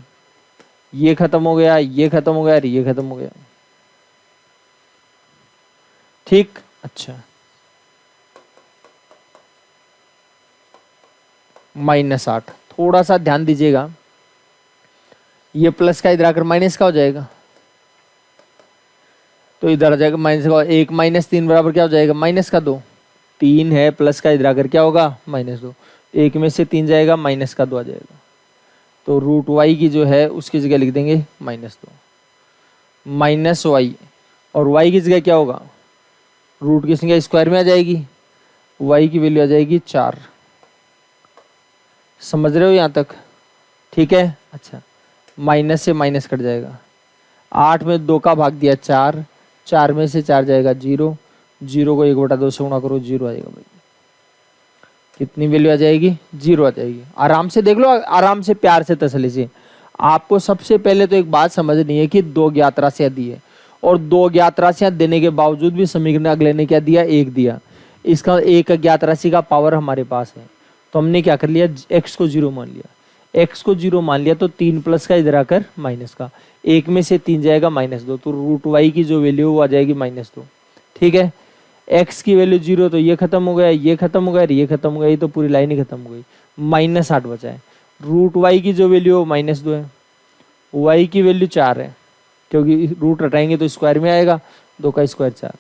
ये खत्म हो गया, ये खत्म हो गया और ये खत्म हो गया। ठीक, अच्छा -8, थोड़ा सा ध्यान दीजिएगा, ये प्लस का इधर आकर माइनस का हो जाएगा, तो इधर आ जाएगा माइनस का। 1 - 3 बराबर क्या हो जाएगा? -2। 3 है, प्लस का इधर आकर क्या होगा? -2। 1 में से 3 जाएगा, -2 आ जाएगा। तो √y की जो है उसकी जगह लिख देंगे -2 -y, और y की जगह क्या होगा? रूट की संख्या स्क्वायर में आ जाएगी, y की वैल्यू आ जाएगी 4। समझ रहे हो यहाँ तक? ठीक है, अच्छा माइनस से माइनस कट जाएगा, 8 में 2 का भाग दिया 4, 4 में से 4 जाएगा 0, 0 को 1/2 से गुणा करो, 0 आ जाएगा भाई। कितनी वैल्यू आ जाएगी? 0 आ जाएगी। आराम से देख लो, आराम से प्यार से तसल्ली से। आपको सबसे पहले तो एक बात समझनी है कि 2 ज्ञात राशियां दी है, और 2 ज्ञात राशियां देने के बावजूद भी समीकरण अगले ने क्या दिया? 1 दिया। इसका एक अज्ञात राशि का पावर हमारे पास है, तो हमने क्या कर लिया? x को 0 मान लिया। x को 0 मान लिया तो 3 प्लस का इधर आकर माइनस का, 1 में से 3 जाएगा -2, तो √y की जो वैल्यू वो आ जाएगी -2। ठीक है, x की वैल्यू 0, तो ये खत्म हो गया, ये खत्म हो गया, ये खत्म हो गया, ये तो पूरी लाइन ही खत्म हो गई। -8 बचा है। √y की जो वैल्यू है वो -2 है, y की वैल्यू 4 है, क्योंकि रूट हटाएंगे तो स्क्वायर में आएगा, 2 का स्क्वायर 4,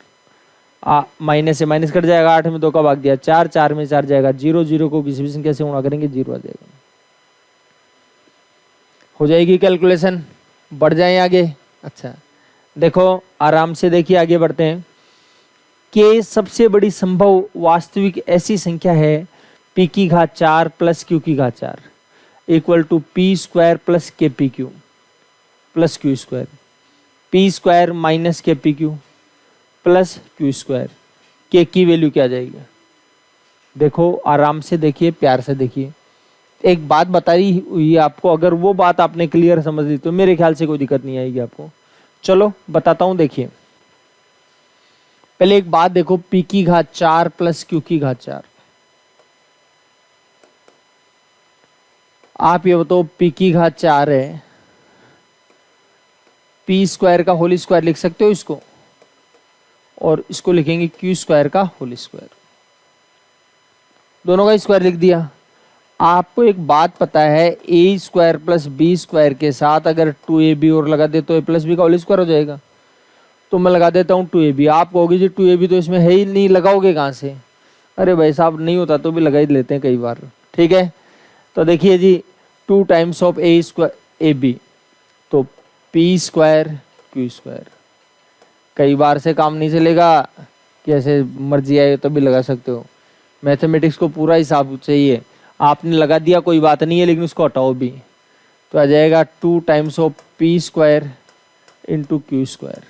माइनस से माइनस कट जाएगा, 8 में 2 का भाग दिया 4, 4 में 4 जाएगा 0, 0 को किसी भी संख्या से गुणा करेंगे 0 आ जाएगा। हो जाएगी कैलकुलेशन, बढ़ जाए आगे। अच्छा देखो आराम से देखिए, आगे बढ़ते हैं कि सबसे बड़ी संभव वास्तविक ऐसी संख्या है p की घात 4 प्लस q की घात 4 equal to p² plus kpq plus q², p² minus kpq plus q²। k की वैल्यू क्या आ जाएगी? देखो आराम से देखिए, प्यार से देखिए, एक बात बताई हुई आपको, अगर वो बात आपने क्लियर समझ ली तो मेरे ख्याल से कोई दिक्कत नहीं आएगी आपको। चलो बताता हूं, देखिए पहले एक बात देखो, p की घात 4 प्लस q की घात 4। आप ये बताओ, p की घात 4 है, p² का होल स्क्वायर लिख सकते हो इसको, और इसको लिखेंगे q² का होल स्क्वायर, दोनों का स्क्वायर लिख दिया। आपको एक बात पता है, a² प्लस b² के साथ अगर 2ab और लगा दे तो a प्लस b का होल स्क्वायर हो जाएगा। तो मैं लगा देता हूँ 2ab। आप कहोगे जी 2ab तो इसमें है ही नहीं, लगाओगे कहाँ से? अरे भाई साहब नहीं होता तो भी लगा ही लेते हैं कई बार। ठीक है, तो देखिए जी 2 टाइम्स ऑफ ab, तो p² q²। कई बार से काम नहीं चलेगा कि ऐसे मर्जी आए तो भी लगा सकते हो, मैथमेटिक्स को पूरा हिसाब चाहिए, आपने लगा दिया कोई बात नहीं है, लेकिन उसको हटाओ भी, तो आ जाएगा 2 times of P square into Q square.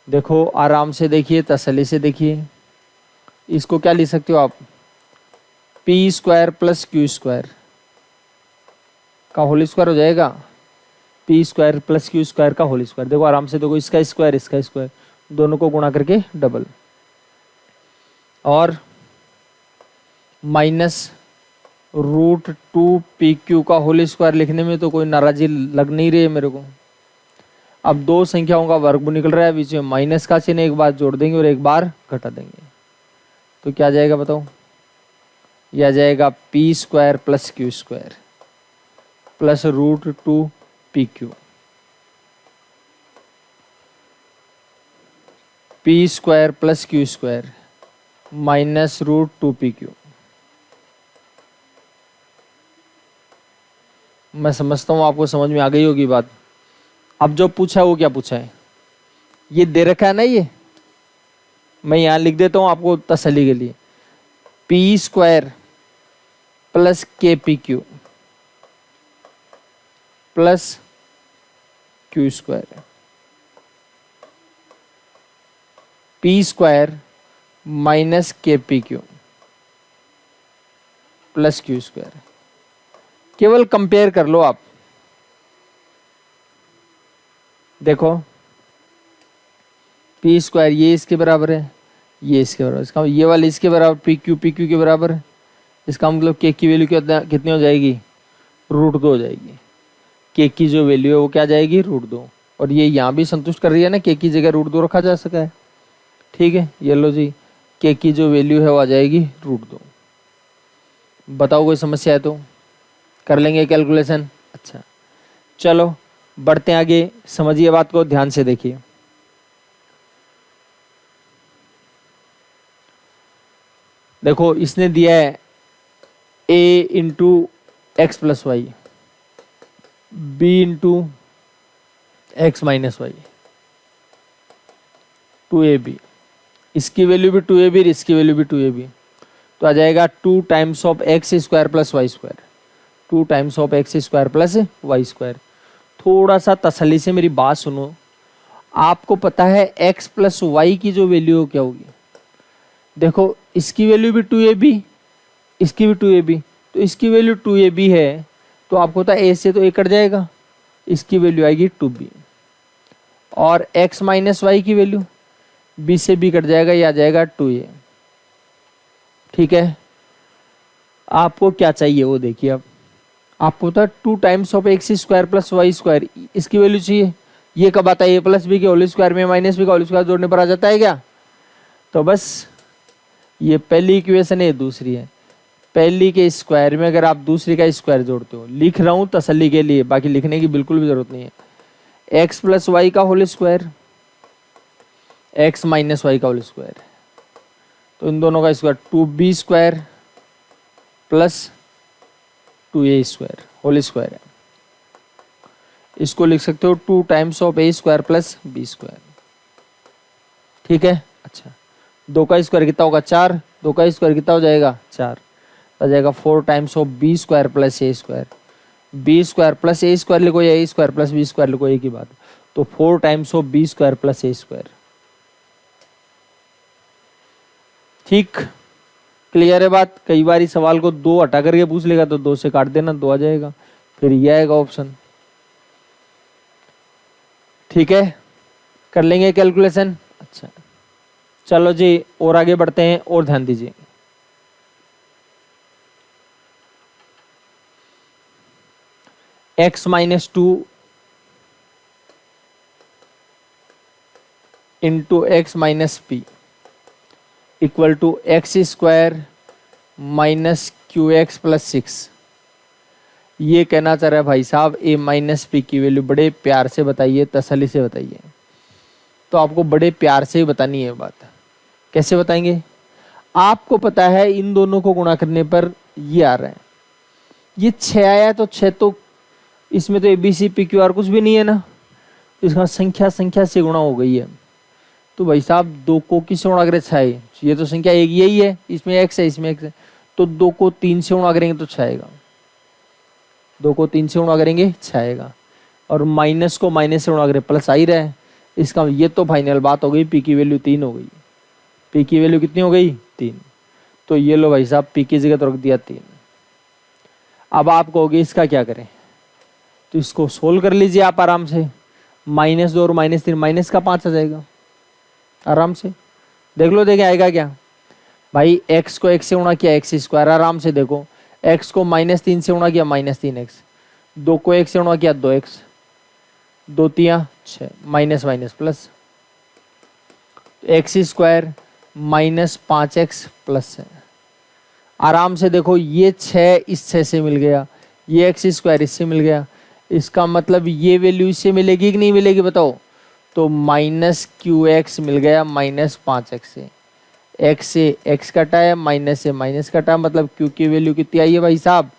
देखो आराम से देखिए, तसल्ली से देखिए, इसको क्या लिख सकते हो आप, P square plus Q square का होल स्क्वायर हो जाएगा, P square plus Q square का होल स्क्वायर। देखो आराम से देखो, इसका स्क्वायर दोनों को गुणा करके डबल, और माइनस √2pq का होल स्क्वायर लिखने में तो कोई नाराजी लग नहीं रही है मेरे को। अब दो संख्याओं का वर्ग निकल रहा है, बीच में माइनस का चिन्ह एक बार जोड़ देंगे और एक बार घटा देंगे, तो क्या जाएगा बताओ, यह आ जाएगा P square plus Q square plus √2pq, P square plus Q square minus √2pq। मैं समझता हूँ आपको समझ में आ गई होगी बात। अब जो पूछा है वो क्या पूछा है, ये दे रखा है ना, ये मैं यहाँ लिख देता हूँ आपको तसल्ली के लिए, P square plus KPQ plus Q square, P square minus KPQ plus Q square. केवल कंपेयर कर लो आप, देखो पी स्क्वायर ये इसके बराबर है, ये इसके बराबर, इसका ये वाला इसके बराबर, PQ के बराबर है, इसका मतलब के की वैल्यू कितनी हो जाएगी, √2 हो जाएगी। के की जो वैल्यू है वो क्या जाएगी, √2, और ये यहाँ भी संतुष्ट कर रही है ना, के की जगह √2 रखा जा सका है, ठीक है। ये लो जी, के की जो वैल्यू है वो आ जाएगी √2। बताओ कोई समस्या है तो कर लेंगे कैलकुलेशन। अच्छा चलो बढ़ते हैं आगे, समझिए बात को ध्यान से देखिए। देखो इसने दिया है a into x plus y, b into x minus y, 2ab, इसकी वैल्यू भी 2ab, इसकी वैल्यू भी 2ab, तो आ जाएगा 2 times of x square plus y square, 2 times of x square plus y square. थोड़ा सा तसल्ली से मेरी बात सुनो, आपको पता है x प्लस वाई की जो वैल्यू क्या होगी, देखो इसकी वैल्यू भी 2ab, इसकी भी 2ab, तो इसकी वैल्यू 2ab है, तो आपको पता है a से तो a कट जाएगा, इसकी वैल्यू आएगी 2b, और x माइनस वाई की वैल्यू b से b कट जाएगा, ये आ जाएगा 2a, ठीक है। आपको क्या चाहिए वो देखिए, अब आपको पता है 2 times of x square plus y square, इसकी वैल्यू चाहिए, ये कब आता है, ए प्लस बी के होल स्क्वायर में माइनस बी का होल स्क्वायर जोड़ने पर आ जाता है क्या, तो बस ये पहली इक्वेशन है, दूसरी है, पहली के स्क्वायर में अगर आप दूसरी का स्क्वायर जोड़ते हो, लिख रहा हूँ तसल्ली के लिए, बाकी लिखने की बिल्कुल भी जरूरत नहीं है, एक्स प्लस वाई का whole square, x minus y का होल स्क्वायर, तो इन दोनों का square 2b square plus 2a square whole square है, इसको लिख सकते हो 2 times of a square plus b square, ठीक है। अच्छा 2 का स्क्वायर कितना होगा 4, 2 का स्क्वायर कितना हो जाएगा 4, आ जाएगा 4 times of b square plus a square, b square plus a square लिखो या a square plus b square लिखो, एक ही बात, तो 4 times of b square plus a square, ठीक क्लियर है बात। कई बार इस सवाल को 2 हटा करके पूछ लेगा तो 2 से काट देना, 2 आ जाएगा, फिर ये आएगा ऑप्शन, ठीक है, कर लेंगे कैलकुलेशन। अच्छा चलो जी और आगे बढ़ते हैं, और ध्यान दीजिए, x minus 2 into x minus p equal to x square minus q x plus 6, ये कहना चाह रहा है भाई साहब a माइनस पी की वैल्यू, बड़े प्यार से बताइए, तसल्ली से बताइए, तो आपको बड़े प्यार से ही बतानी है बात। कैसे बताएंगे, आपको पता है इन दोनों को गुणा करने पर ये आ रहा है, ये 6 आया, तो 6 तो इसमें तो ABC PQR कुछ भी नहीं है ना, इसका संख्या से गुणा हो गई है, तो भाई साहब 2 को किससे गुणा करें 6, ये तो संख्या एक यही है, इसमें x है इसमें x है, तो 2 को 3 से गुणा करेंगे तो 6 आएगा, 2 को 3 से गुणा करेंगे 6 आएगा, और माइनस को माइनस से गुणा करें प्लस आ ही रहा है। इसका ये तो फाइनल बात हो गई, पी की वैल्यू 3 हो गई। पी की वैल्यू कितनी हो गई 3, तो ये लो भाई साहब पी की जगह तो रख दिया 3। अब आप कहोगे इसका क्या करें, तो इसको सोल्व कर लीजिए आप आराम से, -2 और -3 माइनस का 5 आ जाएगा आराम से। देख लो देखे आएगा क्या भाई, x को x से गुणा किया x², आराम से देखो, x को -3 से गुणा किया -3x, 2 को 1 से गुणा किया 2x, 2 3 6, minus minus plus, x² -5x plus है। आराम से देखो ये 6 इस 6 से मिल गया, ये x² इससे मिल गया, इसका मतलब ये वैल्यू इससे मिलेगी कि नहीं मिलेगी बताओ, तो -qx मिल गया -5x से, x से x कटा है, माइनस से माइनस कटा है, मतलब q की वैल्यू कितनी आई है भाई साहब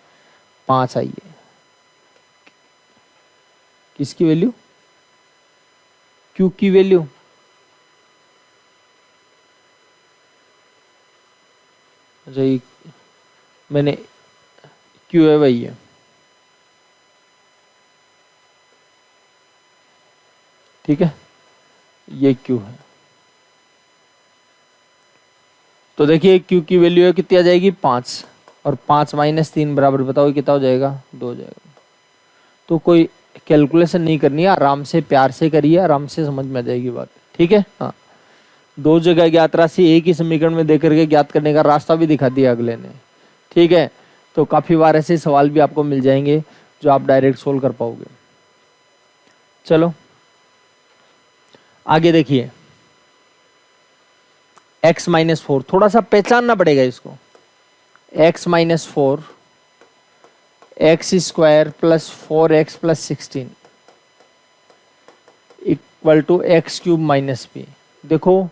5 आई है। किसकी वैल्यू, q की वैल्यू, अच्छा ये मैंने q है वही है, ठीक है ये q है। तो देखिए q की वैल्यू है कितनी आ जाएगी 5, और 5 -3 बराबर बताओ कितना हो जाएगा 2 हो जाएगा। तो कोई कैलकुलेशन नहीं करनी है, आराम से प्यार से करिए, आराम से समझ में आ जाएगी बात, ठीक है। हाँ 2 जगह ज्ञात राशि एक ही समीकरण में देकर के ज्ञात करने का रास्ता भी दिखा दिया अगले ने, ठीक है। तो काफी बार ऐसे सवाल भी आपको मिल जाएंगे जो आप डायरेक्ट सोल्व कर पाओगे। चलो आगे देखिए, x -4, थोड़ा सा पहचानना पड़ेगा इसको, x -4 x² + 4x + 16 = x³ - b। देखो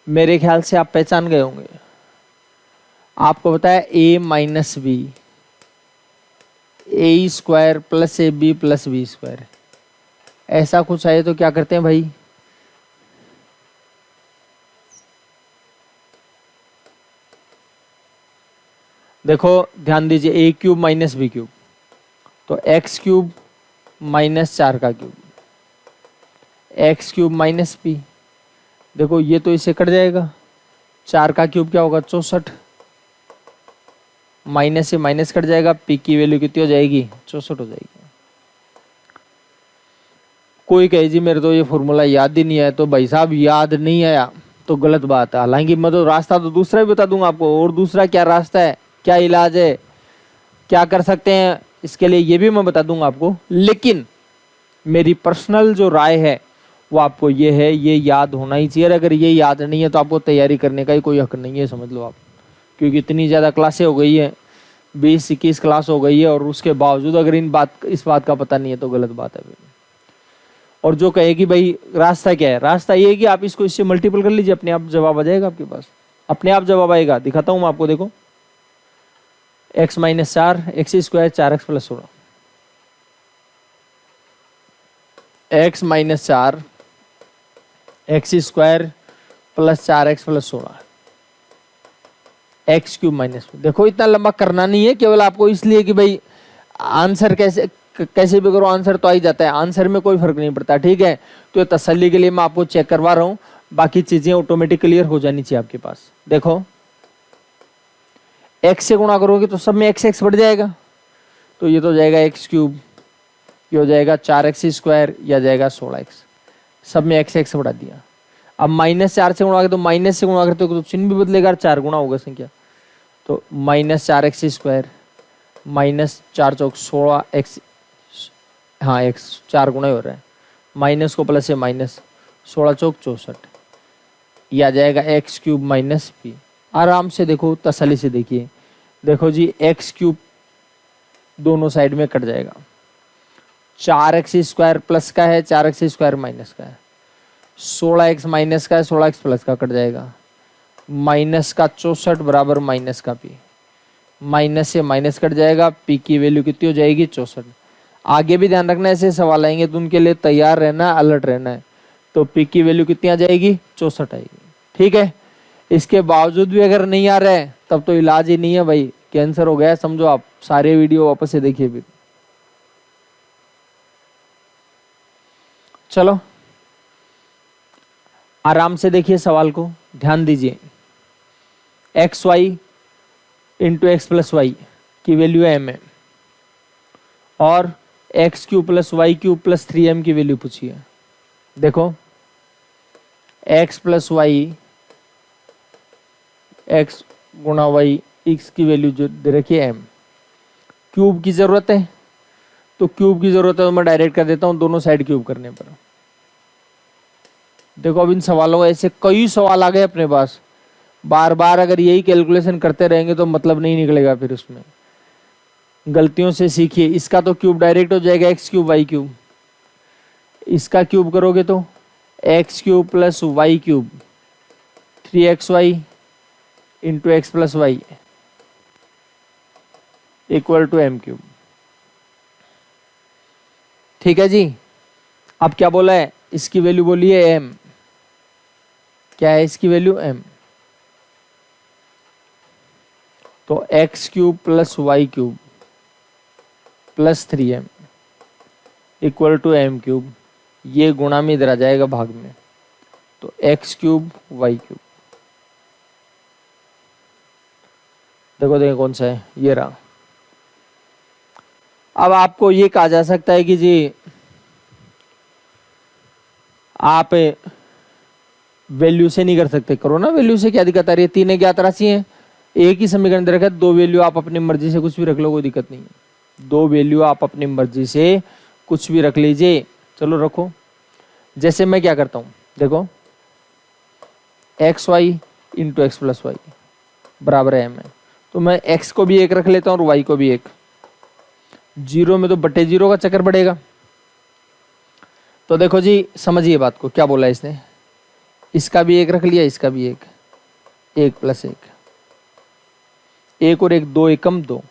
मेरे ख्याल से आप पहचान गए होंगे, आपको पता है a - b a² + ab + b², ऐसा कुछ आए तो क्या करते हैं भाई, देखो ध्यान दीजिए a³ - b³, तो x³ - 4 का क्यूब, x³ - b, देखो ये तो इससे कट जाएगा, 4 का क्यूब क्या होगा 64, माइनस से माइनस कट जाएगा, p की वैल्यू कितनी हो जाएगी 64 हो जाएगी। कोई कहे जी मेरे तो ये फॉर्मूला याद ही नहीं है, तो भाई साहब याद नहीं आया तो गलत बात है, हालांकि मैं तो रास्ता तो दूसरा भी बता दूंगा आपको, और दूसरा क्या रास्ता है, क्या इलाज है, क्या कर सकते हैं इसके लिए ये भी मैं बता दूंगा आपको, लेकिन मेरी पर्सनल जो राय है वो आपको ये है, ये याद होना ही चाहिए। अगर ये याद नहीं है तो आपको तैयारी करने का ही कोई हक नहीं है, समझ लो आप, क्योंकि इतनी ज़्यादा क्लासें हो गई है, 20-21 क्लास हो गई है, और उसके बावजूद अगर इस बात का पता नहीं है तो गलत बात है। और जो कहे कि भाई रास्ता क्या है, रास्ता ये है कि आप इसको इससे मल्टीपल कर लीजिए, अपने आप जवाब आ जाएगा आपके पास, अपने आप जवाब आएगा। दिखाता हूँ मैं आपको, देखो x - 4 x² 4x + 16, x - 4 x² + 4x + 16 x³ - देखो इतना लंबा करना नहीं है, केवल आपको इसलिए कि भाई आंसर कैसे भी करो आंसर तो आ ही जाता है, आंसर में कोई फर्क नहीं पड़ता, ठीक है। तो ये तसल्ली के लिए मैं आपको चेक करवा रहा हूँ, बाकी चीजें ऑटोमेटिक क्लियर हो जानी चाहिए आपके पास। देखो x से गुणा करोगे तो सब में x बढ़ जाएगा, तो ये तो हो जाएगा x³, ये हो जाएगा 4x², या जाएगा 16x, सब में x बढ़ा दिया। अब -4 से गुणा करते तो माइनस से गुणा करते हो तो चिन्ह भी बदलेगा, 4 गुणा होगा संख्या, तो -4x² -4 चौक 16x, हाँ x 4 गुणा ही हो रहा है, माइनस को प्लस से माइनस, 16 चौक 64, यह आ जाएगा x³ - b। आराम से देखो, तसल्ली से देखिए, देखो जी x³ दोनों साइड में कट जाएगा, 4x² प्लस का है, 4x² माइनस का है, 16x माइनस का है, 16x प्लस का कट जाएगा, माइनस का 64 बराबर माइनस का p, माइनस से माइनस कट जाएगा, p की वैल्यू कितनी हो जाएगी 64। आगे भी ध्यान रखना, ऐसे सवाल आएंगे तो उनके लिए तैयार रहना, अलर्ट रहना है, तो पी की वैल्यू कितनी आ जाएगी, 64 आएगी। ठीक है, इसके बावजूद भी अगर नहीं आ रहा है तब तो इलाज ही नहीं है भाई, कैंसर हो गया है समझो आप। सारे वीडियो वापस से देखिए फिर। चलो आराम से देखिए सवाल को, ध्यान दीजिए। X y into x plus y की वैल्यू एम है और x cube plus y cube plus 3m की वैल्यू पूछी है। देखो एक्स प्लस वाई एक्स गुणा वाई एक्स की वैल्यू जो दे रखी है एम। क्यूब की जरूरत है तो क्यूब की जरूरत है तो मैं डायरेक्ट कर देता हूं दोनों साइड क्यूब करने पर। देखो अब इन सवालों में ऐसे कई सवाल आ गए अपने पास, बार बार अगर यही कैलकुलेशन करते रहेंगे तो मतलब नहीं निकलेगा फिर उसमें। गलतियों से सीखिए। इसका तो क्यूब डायरेक्ट हो जाएगा एक्स क्यूब वाई क्यूब, इसका क्यूब करोगे तो x cube plus y cube 3xy into x plus y equal to m cube. ठीक है जी। अब क्या बोला है, इसकी वैल्यू बोली है एम। क्या है इसकी वैल्यू एम, तो x cube plus y cube plus 3m equal to m cube. ये गुणा में इधर आ जाएगा भाग में, तो एक्स क्यूब वाई क्यूब। देखो देखो कौन सा है, ये रहा। अब आपको ये कहा जा सकता है कि जी आप वैल्यू से नहीं कर सकते, करो ना वैल्यू से, क्या दिक्कत आ रही है। तीन ज्ञात राशि है, एक ही समीकरण दे रखा है, दो वैल्यू आप अपनी मर्जी से कुछ भी रख लो, कोई दिक्कत नहीं है। दो वैल्यू आप अपनी मर्जी से कुछ भी रख लीजिए। चलो रखो। जैसे मैं क्या करता हूं, देखो x y into x plus y बराबर है एम है, तो मैं एक्स को भी एक रख लेता हूं और वाई को भी एक। जीरो में तो बटे जीरो का चक्कर पड़ेगा। तो देखो जी समझिए बात को, क्या बोला इसने, इसका भी एक रख लिया, इसका भी एक, एक प्लस एक, एक और एक, दो एकम दो,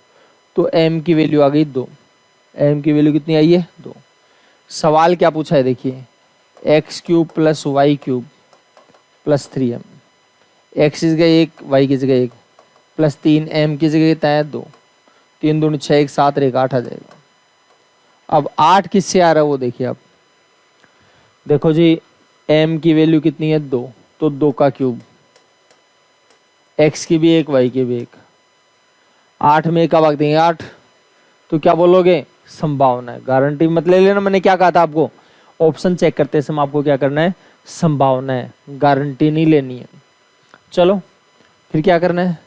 तो m की वैल्यू आ गई 2। m की वैल्यू कितनी आई है 2। सवाल क्या पूछा है देखिए, x cube plus y cube plus 3m, x की जगह एक, वाई की जगह एक, प्लस 3m की जगह कितना है 2, 3 दूनी 6, 1 7 और 1 8 आ जाएगा। अब 8 किससे आ रहा है वो देखिए आप। देखो जी m की वैल्यू कितनी है 2, तो 2 का क्यूब, x की भी एक, y की भी एक, 8 में एक का भाग देंगे 8, तो क्या बोलोगे, संभावना है। गारंटी मत ले लेना, मैंने क्या कहा था आपको, ऑप्शन चेक करते समय आपको क्या करना है, संभावना है, गारंटी नहीं लेनी है। चलो फिर क्या करना है,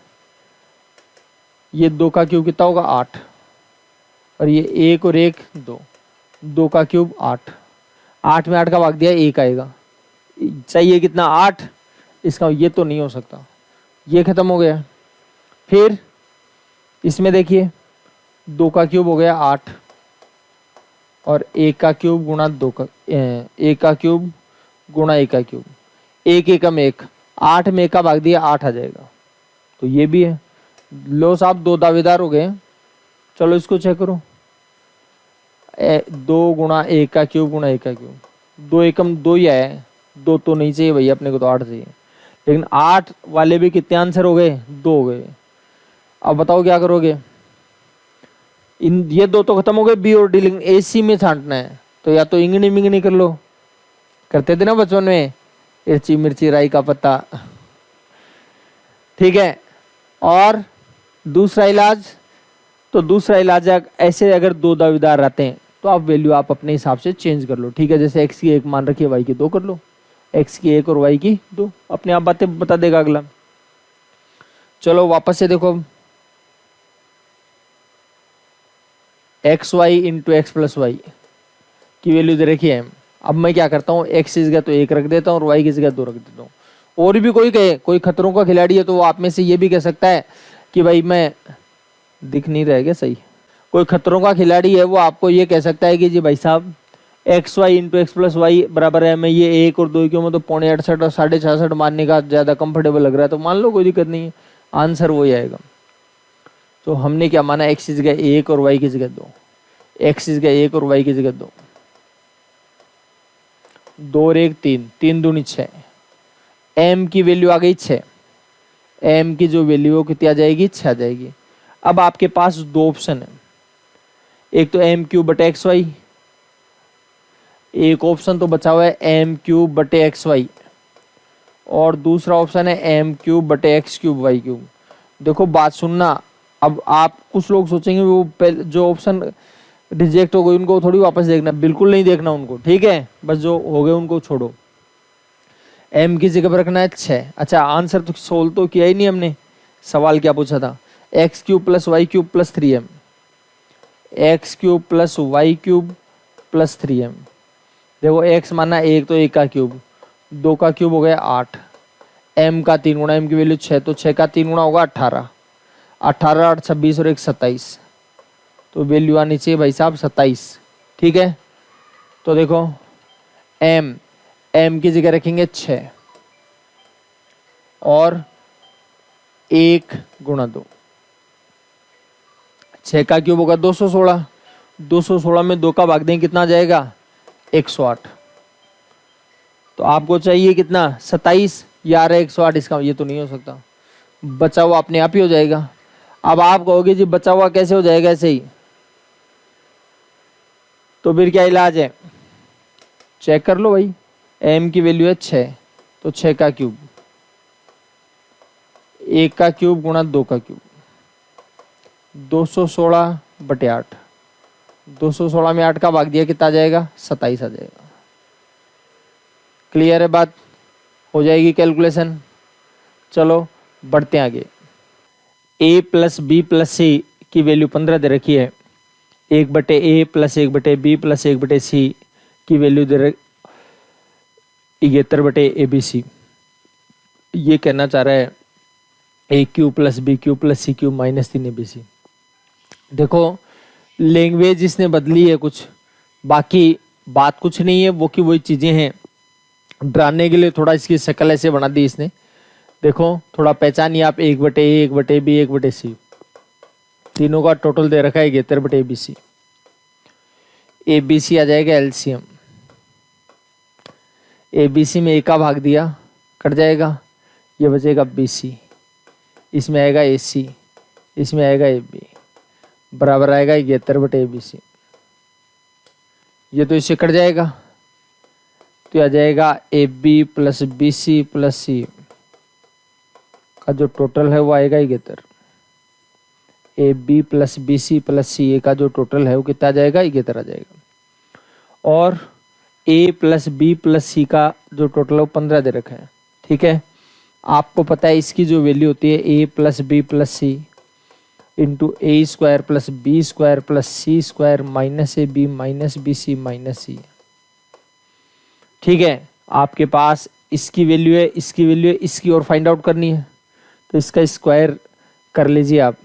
ये 2 का क्यूब कितना होगा 8, और ये एक और एक 2, 2 का क्यूब 8, 8 में 8 का भाग दिया 1 आएगा। चाहिए कितना 8, इसका ये तो नहीं हो सकता, ये खत्म हो गया। फिर इसमें देखिए 2 का क्यूब हो गया 8 और 1 का क्यूब गुणा 2 का, 1 का क्यूब गुणा 1 का क्यूब, 1 एकम 1, 8 में 1 का भाग दिया 8 आ जाएगा। तो ये भी है। लो साहब 2 दावेदार हो गए। चलो इसको चेक करो, 2 गुणा 1 का क्यूब गुणा 1 का क्यूब, 2 एकम 2 ही आया है, 2 तो नहीं चाहिए भैया अपने को, तो 8 चाहिए। लेकिन 8 वाले भी कितने आंसर हो गए, 2 हो गए। अब बताओ क्या करोगे, इन ये 2 तो खत्म हो गए, बी और डी, लेकिन एसी में छांटना है, तो या तो इंगनी मिंगनी कर लो, करते थे ना बचपन में, इर्ची मिर्ची राई का पत्ता। ठीक है। और दूसरा इलाज, तो दूसरा इलाज ऐसे अगर 2 दावेदार रहते हैं तो आप वैल्यू आप अपने हिसाब से चेंज कर लो। ठीक है, जैसे x की 1 मान रखिए, y की 2 कर लो, x की 1 और y की 2, अपने आप बातें बता देगा अगला। चलो वापस से देखो, x y into x plus y की वैल्यू दे रखी है। अब मैं क्या करता हूँ, एक्स की जगह तो 1 रख देता हूँ और वाई की जगह 2 रख देता हूँ। और भी कोई कहे, कोई खतरों का खिलाड़ी है तो वो आप में से ये भी कह सकता है कि भाई मैं, दिख नहीं रहेगा सही, कोई खतरों का खिलाड़ी है वो आपको ये कह सकता है कि जी भाई साहब x y into x plus y बराबर है, मैं ये 1 और 2 क्यों, मैं तो 68 और 66.5 मानने का ज़्यादा कंफर्टेबल लग रहा है, तो मान लो कोई दिक्कत नहीं है, आंसर वही आएगा। तो हमने क्या माना, एक्स की जगह 1 और वाई की जगह 2, एक्स की जगह 1 और वाई की जगह 2, 2 और 1 3, 3 दूनी 6। m की वैल्यू आ गई 6। m की जो वैल्यू है कितनी आ जाएगी, 6 आ जाएगी। अब आपके पास दो ऑप्शन है, एक तो एम क्यूब बटे एक्स वाई, एक ऑप्शन तो बचा हुआ है एम क्यूब बटे एक्स वाई, और दूसरा ऑप्शन है एम क्यूब बटे एक्स क्यूब वाई क्यूब। देखो बात सुनना, अब आप कुछ लोग सोचेंगे वो जो ऑप्शन रिजेक्ट हो गई उनको थोड़ी वापस देखना, बिल्कुल नहीं देखना उनको, ठीक है, बस जो हो गए उनको छोड़ो। एम की जगह पर रखना है 6। अच्छा आंसर तो सोल्व तो किया ही नहीं हमने, सवाल क्या पूछा था, x cube plus y cube plus 3m, x cube plus y cube plus 3m। देखो एक्स माना एक तो एक का क्यूब, 2 का क्यूब हो गया 8, m का 3 गुना, m की वैल्यू 6, तो 6 का 3 गुना होगा 18, 18 8 26 और 1 27, तो वैल्यू आनी चाहिए भाई साहब 27, ठीक है। तो देखो m की जगह रखेंगे 6 और 1 गुणा 2, 6 का क्यूब होगा 216, 216 में 2 का भाग दें कितना आ जाएगा, 108। तो आपको चाहिए कितना, 27, यार 108, इसका ये तो नहीं हो सकता, बचा हुआ अपने आप ही हो जाएगा। अब आप कहोगे जी बचा हुआ कैसे हो जाएगा ऐसे ही, तो फिर क्या इलाज है, चेक कर लो भाई, m की वैल्यू है 6, तो 6 का क्यूब, 1 का क्यूब गुणा 2 का क्यूब, 216 बटे 8, 216 में 8 का भाग दिया कितना आ जाएगा, 27 आ जाएगा। क्लियर है बात, हो जाएगी कैलकुलेशन। चलो बढ़ते हैं आगे। a प्लस बी प्लस सी की वैल्यू 15 दे रखी है, 1/a plus 1/b plus 1/c की वैल्यू दे रखी 71/abc। ये कहना चाह रहा है a cube plus b cube plus c cube minus 3abc। देखो लैंग्वेज इसने बदली है कुछ, बाकी बात कुछ नहीं है, वो की वही चीज़ें हैं, डराने के लिए थोड़ा इसकी शक्ल ऐसे बना दी इसने। देखो थोड़ा पहचानिए आप, 1/a 1/b 1/c, तीनों का टोटल दे रखा है 71/abc। abc आ जाएगा एलसीएम, abc में a का भाग दिया कट जाएगा, ये बचेगा bc, इसमें आएगा ac, इसमें आएगा ab, बराबर आएगा 71/abc। ये तो इससे कट जाएगा, तो आ जाएगा ab प्लस bc प्लस सी का जो टोटल है वो आएगा 71, ab प्लस bc प्लस सी का जो टोटल है वो कितना आ जाएगा, 71 आ जाएगा। और a प्लस बी प्लस सी का जो टोटल है वो 15 दे रखा है, ठीक है। आपको पता है इसकी जो वैल्यू होती है a plus b plus c into a square plus b square plus c square minus A b minus b c minus c, ठीक है। आपके पास इसकी वैल्यू है, इसकी वैल्यू है, इसकी और फाइंड आउट करनी है, तो इसका स्क्वायर कर लीजिए आप।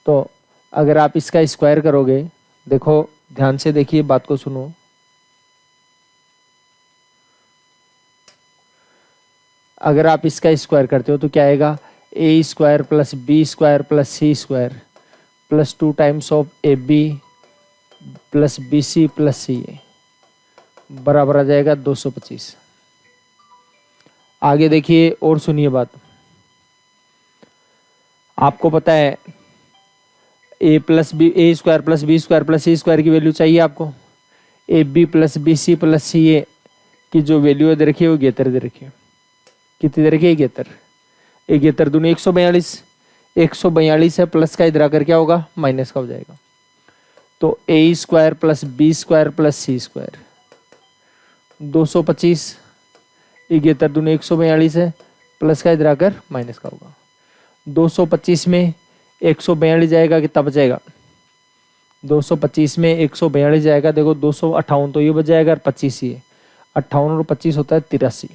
तो अगर आप इसका स्क्वायर करोगे, देखो ध्यान से देखिए, बात को सुनो, अगर आप इसका स्क्वायर करते हो तो क्या आएगा, a square plus b square plus c square plus 2 times of a b plus b c plus c a बराबर आ जाएगा 225। आगे देखिए और सुनिए बात, आपको पता है a plus b, a square plus b square plus c square की वैल्यू चाहिए आपको, a b plus b c plus c a की जो वैल्यू है दे रखी है वो 71 दे रखी है। कितनी दे रखी है, 71, 71 दूनी 142, 142 है, प्लस का इधर आकर क्या होगा, माइनस का हो जाएगा। तो a square plus b square plus c square 225, 71 दूनी 142 है, प्लस का इधर आकर माइनस का होगा। 225 में 142 जाएगा, कितना बचेगा, 225 में 142 जाएगा, देखो 258 तो ये बच जाएगा, और 25 ये 58 और 25 होता है 83,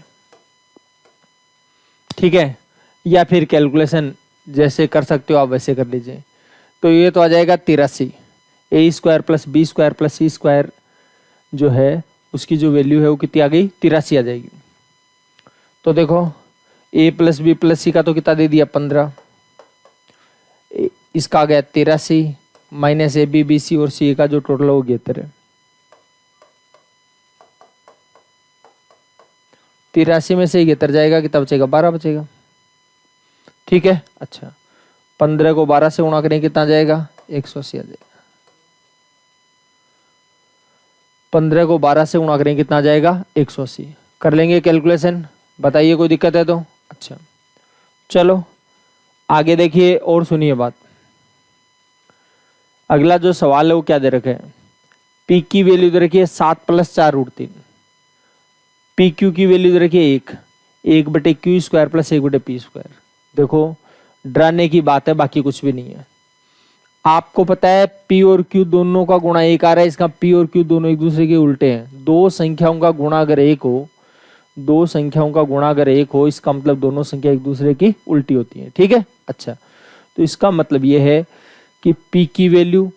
ठीक है। या फिर कैलकुलेशन जैसे कर सकते हो आप वैसे कर लीजिए, तो ये तो आ जाएगा 83, a square plus b square plus c square जो है उसकी जो वैल्यू है वो कितनी आ गई, 83 आ जाएगी। तो देखो ए प्लस बी प्लस सी का तो कितना दे दिया, 15, इसका आ गया 83 माइनस ए बी बी सी और सी का जो टोटल हो 73 है। 83 में से 71 जाएगा, कितना बचेगा? 12 बचेगा। ठीक है, अच्छा 15 को 12 से गुणा करें कितना जाएगा? 180 आ जाएगा। 15 को 12 से गुणा करें कितना जाएगा? 180। कर लेंगे कैलकुलेशन, बताइए कोई दिक्कत है तो। अच्छा चलो आगे देखिए और सुनिए बात। अगला जो सवाल है वो क्या दे रखे है? पी की वैल्यू दे रखी है 7 + 4√3। पी क्यू की वैल्यू दे रखी है 1/q² + 1/p²। देखो डराने की बात है, बाकी कुछ भी नहीं है। आपको पता है पी और क्यू दोनों का गुणा 1 आ रहा है, इसका पी और क्यू दोनों एक दूसरे के उल्टे हैं। दो संख्याओं का गुणा अगर 1 हो, दो संख्याओं का गुणा अगर 1 हो, इसका मतलब दोनों संख्या एक दूसरे की उल्टी होती है। ठीक है, अच्छा तो इसका मतलब यह है कि पी की वैल्यू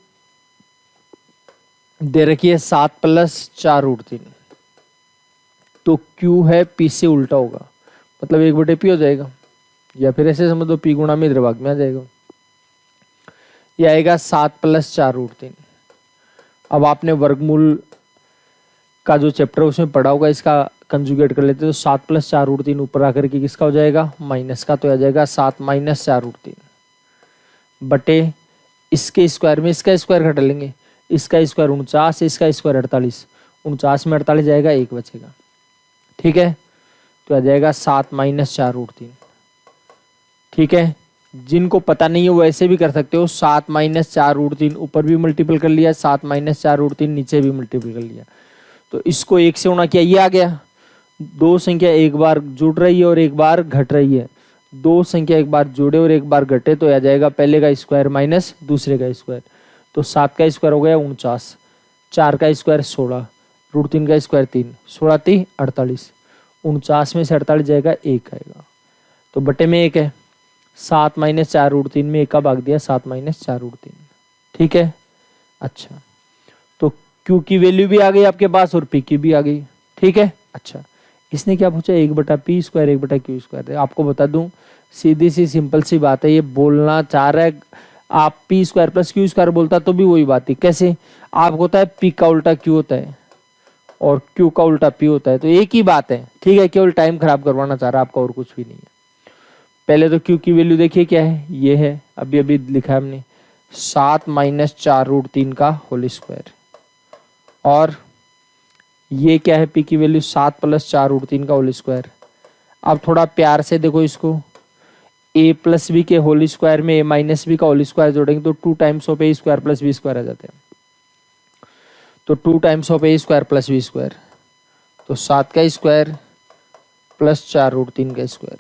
दे रखी है 7 + 4√3, तो क्यू है पी से उल्टा होगा, मतलब 1/p हो जाएगा। या फिर ऐसे समझ लो पी गुणा में इधर भाग में आ जाएगा, यह आएगा 7 + 4√3। अब आपने वर्गमूल का जो चैप्टर उसमें पढ़ा होगा, इसका कंजुगेट कर लेते हैं। तो 7 + 4√3 ऊपर आकर के किसका हो जाएगा? माइनस का, तो आ जाएगा 7 - 4√3 बटे इसके स्क्वायर में इसका स्क्वायर घटा लेंगे। इसका स्क्वायर 49, इसका स्क्वायर 48, 49 में 48 जाएगा, 1 बचेगा। ठीक है, तो आ जाएगा 7 - 4√3। ठीक है, जिनको पता नहीं है वो ऐसे भी कर सकते हो, 7 - 4√3 ऊपर भी मल्टीपल कर लिया, 7 - 4√3 नीचे भी मल्टीपल कर लिया। तो इसको 1 से गुणा किया, ये आ गया। दो संख्या एक बार जुड़ रही है और एक बार घट रही है, दो संख्या एक बार जुड़े और एक बार घटे, तो आ जाएगा पहले का स्क्वायर माइनस दूसरे का स्क्वायर। तो 7 का स्क्वायर हो गया 49, 4 का स्क्वायर 16, √3 का स्क्वायर 3, 16 × 3 = 48, 49 में से 48 जाएगा, 1 आएगा, तो बटे में 1 है। 7 - 4√3 में 1 का भाग दिया, 7 - 4√3। ठीक है, अच्छा तो Q की वैल्यू भी आ गई आपके पास और P की भी आ गई। ठीक है, अच्छा इसने क्या पूछा? 1/p², 1/q²। आपको बता दूं, सीधी सी सिंपल सी बात है, ये बोलना चाह रहा है आप p² + q² बोलता तो भी वही बात है। कैसे? आपको होता है p का उल्टा q होता है और q का उल्टा p होता है, तो एक ही बात है। ठीक है, केवल टाइम खराब करवाना चाह रहा है आपका, और कुछ भी नहीं है। पहले तो q की वैल्यू देखिए क्या है, ये है, अभी अभी लिखा है हमने 7 - 4√3 का होल स्क्वायर, और ये क्या है? पी की वैल्यू 7 + 4√3 का होल स्क्वायर। अब थोड़ा प्यार से देखो इसको, a + b के होल स्क्वायर में a - b का होल स्क्वायर जोड़ेंगे तो 2 टाइम्स ऑफ a² + b² आ जाते हैं। तो 2 टाइम्स ऑफ a² + b², तो 7 का स्क्वायर प्लस 4√3 का स्क्वायर,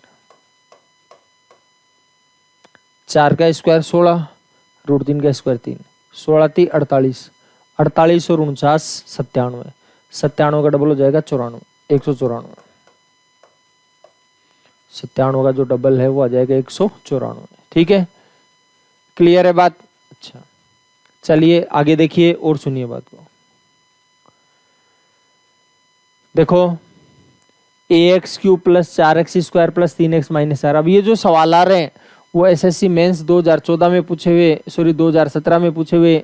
4 का स्क्वायर 16, √3 का स्क्वायर 3, 16 × 3 = 48, 48 और 49 97, 97 का डबल हो जाएगा 94, 194। 97 का जो डबल है वो आ जाएगा 194। ठीक है, क्लियर है बात? अच्छा चलिए आगे देखिए और सुनिए बात को। देखो ax³ + 4x² + 3x - 4। अब ये जो सवाल आ रहे हैं वो एसएससी मेंस 2014 में पूछे हुए, सॉरी 2017 में पूछे हुए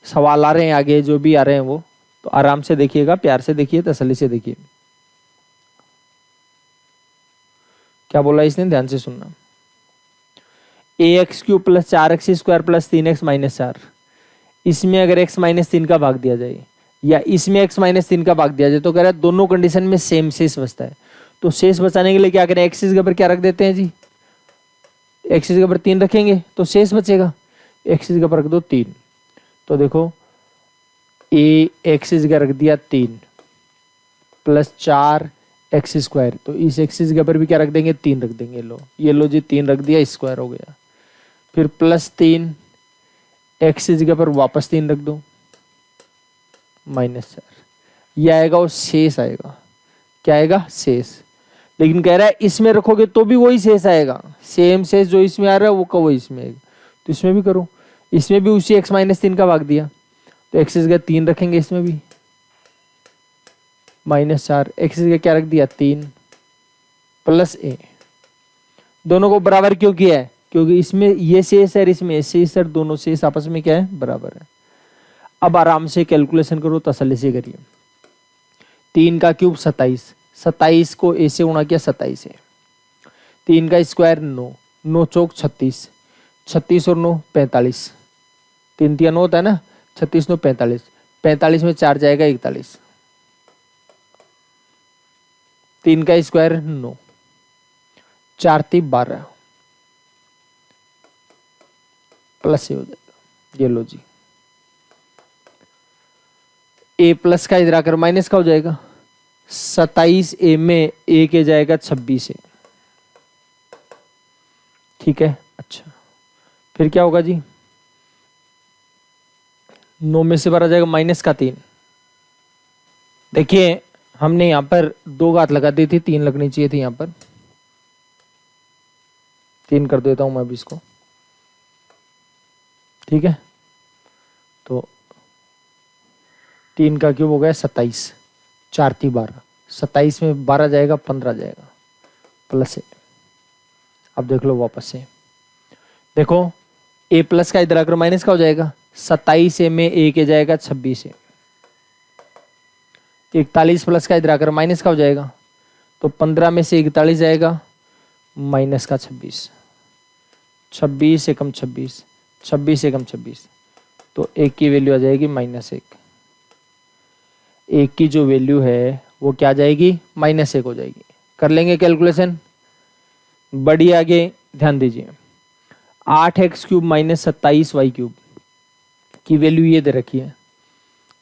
सवाल आ रहे हैं। आगे जो भी आ रहे हैं वो तो आराम से देखिएगा, प्यार से देखिए, तसल्ली से देखिए। क्या बोला इसने, ध्यान से सुनना। ax³ + 4x² + 3x - 4, इसमें अगर x - 3 का भाग दिया जाए या इसमें x - 3 का भाग दिया जाए तो कह रहा है दोनों कंडीशन में सेम शेष बचता है। तो शेष बचाने के लिए क्या करें? x के ऊपर क्या रख देते हैं जी? x के ऊपर 3 रखेंगे तो शेष बचेगा, x के ऊपर रख दो 3। तो देखो x का रख दिया 3 + 4x², तो इस x के ऊपर भी क्या रख देंगे? 3 रख देंगे। लो ये लो जी, 3 रख दिया, स्क्वायर हो गया। फिर +3 x के ऊपर वापस 3 रख दो, -4, ये आएगा और शेष आएगा। क्या आएगा? शेष। लेकिन कह रहा है इसमें रखोगे तो भी वही शेष आएगा, सेम शेष जो इसमें आ रहा है वो का वो इसमें आएगा। तो इसमें भी करो, इसमें भी उसी x - 3 का भाग दिया, तो x का 3 रखेंगे, इसमें भी -4, x का क्या रख दिया? 3 + a। दोनों को बराबर क्यों किया है? क्योंकि इसमें ये शेष है, इसमें शेष है, दोनों शेष आपस में क्या है? बराबर है। अब आराम से कैलकुलेशन करो, तसल्ली से करिए। 3 का क्यूब 27, 27 को ए से गुणा किया 27 है, 3 का स्क्वायर 9, 9 चौक 36, 36 और 9 45, 3 3 9 होता है ना, 36 9 45, 45 में 4 जाएगा 41, 3 का स्क्वायर 9, 4 3 12 प्लस से हो जाएगा। ये लो जी, ए प्लस का इधर आकर माइनस का हो जाएगा, 27 ए में ए के जाएगा 26 है, ठीक है। अच्छा फिर क्या होगा जी, 9 में से 12 जाएगा माइनस का 3। देखिए हमने यहां पर 2 घात लगा दी थी, 3 लगनी चाहिए थी, यहां पर 3 कर देता हूं मैं अभी इसको, ठीक है। तो 3 का क्यूब हो गया 27, 4 3 12, 27 में 12 जाएगा 15 जाएगा, प्लस है। अब देख लो वापस से, देखो ए प्लस का इधर आकर माइनस का हो जाएगा, 27 ए में ए के जाएगा 26 है, 41 प्लस का इधर आकर माइनस का हो जाएगा, तो 15 में से 41 जाएगा माइनस का 26, 26 एकम 26, 26 एकम 26, तो एक की वैल्यू आ जाएगी -1। एक की जो वैल्यू है वो क्या आ जाएगी, -1 हो जाएगी। कर लेंगे कैलकुलेशन, बड़ी आगे ध्यान दीजिए, 8x cube minus 27y cube की वैल्यू ये दे रखी है,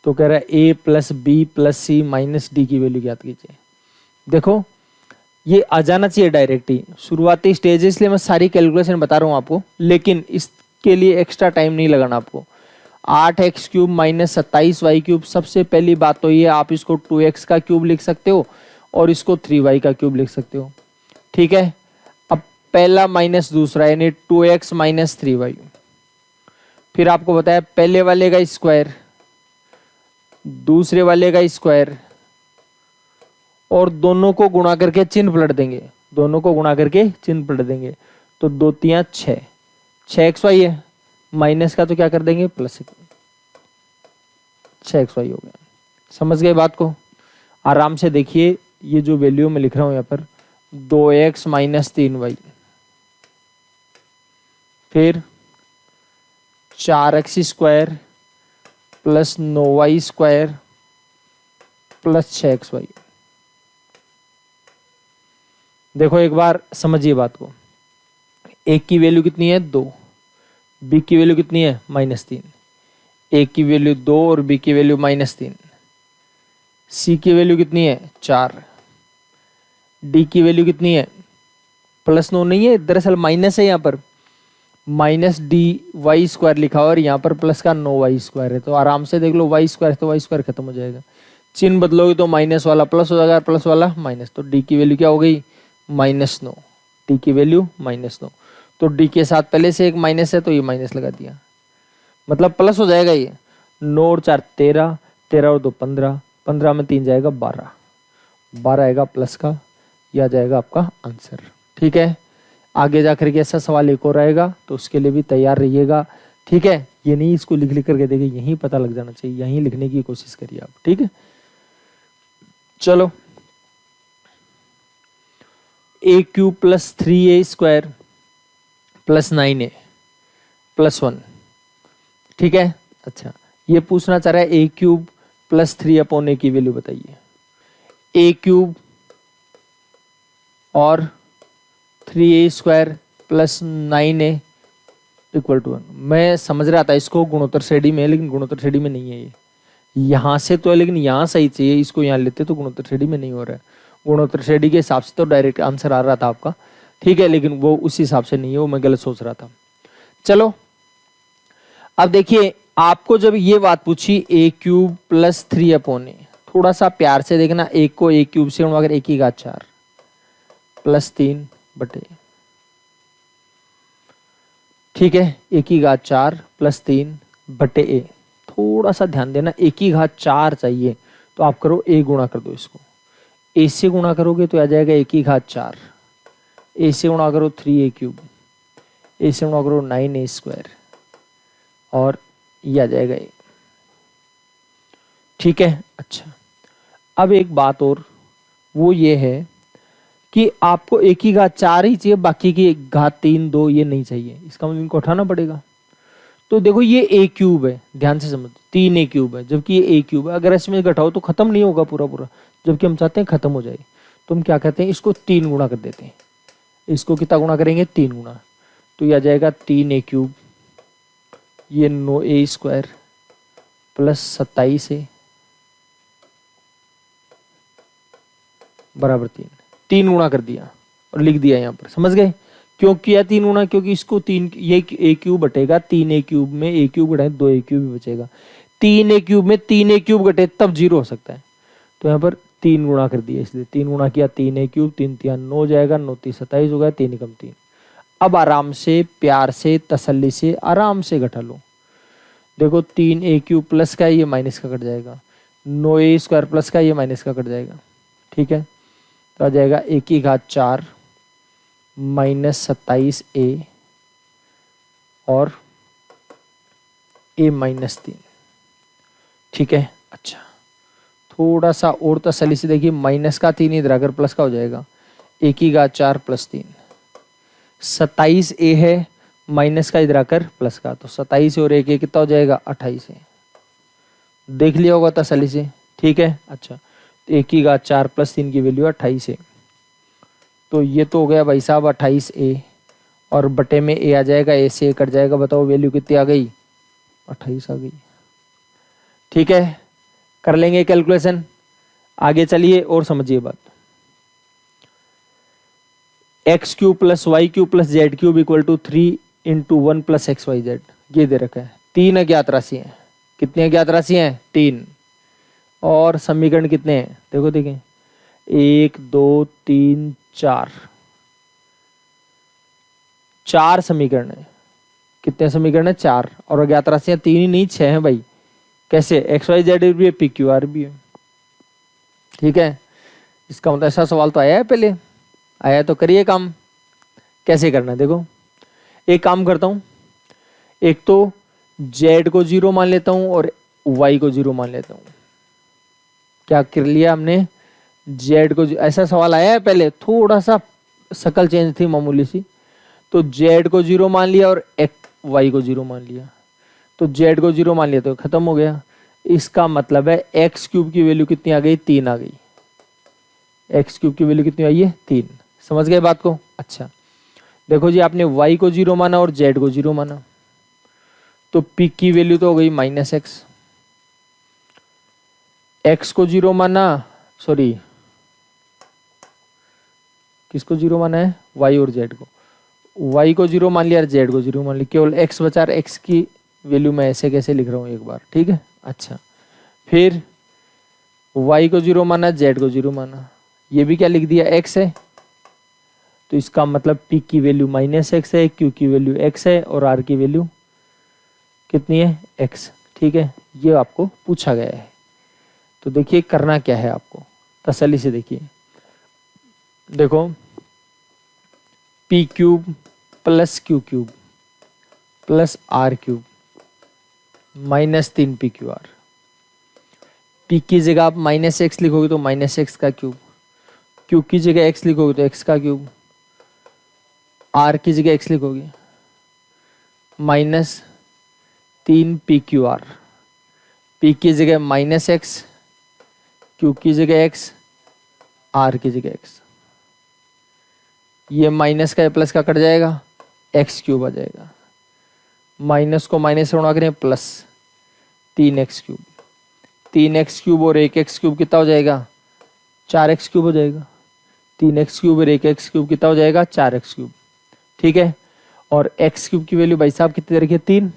तो कह रहा है a plus b plus C minus d की वैल्यू ज्ञात कीजिए। देखो ये आ जाना चाहिए डायरेक्ट ही, शुरुआती स्टेज है इसलिए मैं सारी कैलकुलेशन बता रहा हूँ आपको, लेकिन इसके लिए एक्स्ट्रा टाइम नहीं लगाना आपको। 8x cube minus 27y cube, सबसे पहली बात तो ये आप इसको 2x का क्यूब लिख सकते हो और इसको 3y का क्यूब लिख सकते हो, ठीक है। अब पहला माइनस दूसरा यानी 2x माइनस 3y, फिर आपको बताया पहले वाले का स्क्वायर, दूसरे वाले का स्क्वायर, और दोनों को गुणा करके चिन्ह पलट देंगे, दोनों को गुणा करके चिन्ह पलट देंगे, तो 2 3 6, 6xy है, माइनस का तो क्या कर देंगे प्लस, 6xy हो गया। समझ गए बात को, आराम से देखिए, ये जो वैल्यू मैं लिख रहा हूं यहाँ पर 2x माइनस 3y, फिर 4x square plus 9y square plus 6xy। देखो एक बार समझिए बात को, एक की वैल्यू कितनी है 2, बी की वैल्यू कितनी है -3, ए की वैल्यू 2 और बी की वैल्यू -3, सी की वैल्यू कितनी है 4, डी की वैल्यू कितनी है +9 नहीं है, दरअसल माइनस है, यहाँ पर माइनस डी वाई स्क्वायर लिखा हुआ और यहाँ पर प्लस का 9y स्क्वायर है, तो आराम से देख लो y स्क्वायर तो y स्क्वायर खत्म हो जाएगा, चिन्ह बदलोगे तो माइनस वाला प्लस हो जाएगा, प्लस वाला माइनस, तो डी की वैल्यू क्या हो गई -9, डी की वैल्यू -9, तो डी के साथ पहले से एक माइनस है तो ये माइनस लगा दिया, मतलब प्लस हो जाएगा ये, 9 और 4 13, 13 और 2 15, 15 में 3 जाएगा 12, 12 आएगा प्लस का, यह आ जाएगा आपका आंसर, ठीक है। आगे जाकर के ऐसा सवाल एक और आएगा तो उसके लिए भी तैयार रहिएगा, ठीक है। ये नहीं इसको लिख लिख करके देखिए, यहीं पता लग जाना चाहिए, यहीं लिखने की कोशिश करिए आप, ठीक है। चलो, a cube plus 3a square plus 9a plus 1, ठीक है। अच्छा, ये पूछना चाह रहा है a क्यूब प्लस 3/a की वैल्यू बताइए। a क्यूब और 3a square plus 9a equal to 1। मैं समझ रहा था इसको गुणोत्तर श्रेणी में, लेकिन गुणोत्तर श्रेणी में नहीं है ये, यहाँ से तो है लेकिन यहाँ सही चाहिए, इसको यहाँ लेते तो गुणोत्तर श्रेणी में नहीं हो रहा है। गुणोत्तर श्रेणी के हिसाब से तो डायरेक्ट आंसर आ रहा था आपका, ठीक है, लेकिन वो उस हिसाब से नहीं है, वो मैं गलत सोच रहा था। चलो अब देखिए, आपको जब ये बात पूछी a क्यूब प्लस 3/a, थोड़ा सा प्यार से देखना, एक को a क्यूब से अगर 1 की घात 4 प्लस 3/, ठीक है, 1 की घात 4 प्लस 3/a। थोड़ा सा ध्यान देना, 1 की घात 4 चाहिए तो आप करो a गुणा कर दो, इसको a से गुणा करोगे तो आ जाएगा 1 की घात 4, a से गुणा करो 3a क्यूब, a से गुणा करो 9a स्क्वायर, और ये आ जाएगा a, ठीक है। अच्छा, अब एक बात और, वो ये है कि आपको एक ही घात 4 ही चाहिए, बाकी की घात 3 2 ये नहीं चाहिए, इसका मतलब इनको उठाना पड़ेगा। तो देखो ये ए क्यूब है, ध्यान से समझो, 3 ए क्यूब है, जबकि ये ए क्यूब है। अगर इसमें घटाओ तो खत्म नहीं होगा पूरा पूरा, जबकि हम चाहते हैं खत्म हो जाए। तो हम क्या कहते हैं, इसको 3 गुना कर देते हैं। इसको कितना गुना करेंगे, 3 गुना। तो ये आ जाएगा 3 ए क्यूब, ये 9 ए स्क्वायर प्लस 27 ए बराबर 3। 3 गुना कर दिया और लिख दिया यहाँ पर, समझ गए क्यों किया 3 गुना? क्योंकि इसको 3, ये ए क्यूब बटेगा 3 ए क्यूब में, ए क्यूब घटाए 2 ए क्यूब भी बचेगा। 3 ए क्यूब में 3 ए क्यूब घटे तब 0 हो सकता है। तो यहाँ पर 3 गुना कर दिया, इसलिए 3 गुना किया, 3 ए क्यूब, 3 3 9 हो जाएगा, 9 3 27 हो गया, 3 कम 3। अब आराम से, प्यार से, तसल्ली से, आराम से घटा लो। देखो 3 ए क्यूब प्लस का ये माइनस का कट जाएगा, 9 ए स्क्वायर प्लस का ये माइनस का कट जाएगा, ठीक है। तो आ जाएगा 1 की घात 4 माइनस 27 ए और ए माइनस 3, ठीक है। अच्छा, थोड़ा सा और तसल्ली से देखिए, माइनस का 3 इधर आकर प्लस का हो जाएगा, 1 की घात 4 प्लस 3, 27 ए है, माइनस का इधर आकर प्लस का, तो 27 और 1 कितना हो जाएगा, 28 है। देख लिया होगा तसल्ली से, ठीक है। अच्छा, तो 1 की घात 4 प्लस 3 की वैल्यू 28 है। तो ये तो हो गया भाई साहब 28 ए, और बटे में ए आ जाएगा, ए से ए कट जाएगा। बताओ वैल्यू कितनी आ गई, 28 आ गई, ठीक है। कर लेंगे कैलकुलेशन, आगे चलिए और समझिए बात। X cube plus y cube plus z cube equal to 3 into 1 plus x y z, ये दे रखा है। 3 अज्ञात राशि हैं। कितनी अज्ञात राशि हैं, 3। और समीकरण कितने हैं, देखो देखें, 1 2 3 4, 4 समीकरण है। कितने समीकरण है, 4। और अज्ञात राशियां 3 ही नहीं 6 हैं भाई। कैसे, एक्स वाई जेड भी है, पी क्यू आर भी है, ठीक है। इसका मतलब ऐसा सवाल तो आया है पहले, आया तो करिए काम। कैसे करना है देखो, एक काम करता हूं, एक तो जेड को 0 मान लेता हूं और वाई को 0 मान लेता हूं। क्या कर लिया हमने, जेड को, ऐसा सवाल आया है पहले, थोड़ा सा शक्ल चेंज थी मामूली सी। तो जेड को 0 मान लिया और वाई को 0 मान लिया। तो जेड को 0 मान लिया तो खत्म हो गया। इसका मतलब है एक्स क्यूब की वैल्यू कितनी आ गई, 3 आ गई। एक्स क्यूब की वैल्यू कितनी आई है, 3। समझ गए बात को। अच्छा देखो जी, आपने वाई को 0 माना और जेड को 0 माना, तो पी की वैल्यू तो हो गई माइनस एक्स। एक्स को 0 माना, सॉरी किसको 0 माना है, वाई और जेड को। वाई को 0 मान लिया और जेड को 0 मान लिया, केवल एक्स बचा। एक्स की वैल्यू मैं ऐसे कैसे लिख रहा हूँ एक बार, ठीक है। अच्छा, फिर वाई को 0 माना, जेड को 0 माना, ये भी क्या लिख दिया, एक्स है। तो इसका मतलब पी की वैल्यू माइनस एक्स है, क्यू की वैल्यू एक्स है और आर की वैल्यू कितनी है, एक्स, ठीक है। ये आपको पूछा गया है। तो देखिए करना क्या है आपको, तसल्ली से देखिए। देखो p cube plus q cube plus r cube minus 3 p q r. P की जगह आप माइनस एक्स लिखोगे तो माइनस एक्स का क्यूब, क्यू की जगह एक्स लिखोगे तो एक्स का क्यूब, आर की जगह एक्स लिखोगे minus 3 p q r. P की जगह माइनस एक्स, क्यू की जगह एक्स, आर की जगह एक्स। ये माइनस का प्लस का कट जाएगा, एक्स क्यूब आ जाएगा। माइनस को माइनस से गुणा करें, plus 3x cube. 3x cube और 1x क्यूब कितना हो जाएगा, 4x क्यूब हो जाएगा। 3x क्यूब और 1x क्यूब कितना हो जाएगा, 4x क्यूब, ठीक है। और x क्यूब की वैल्यू भाई साहब कितनी रखी है, 3।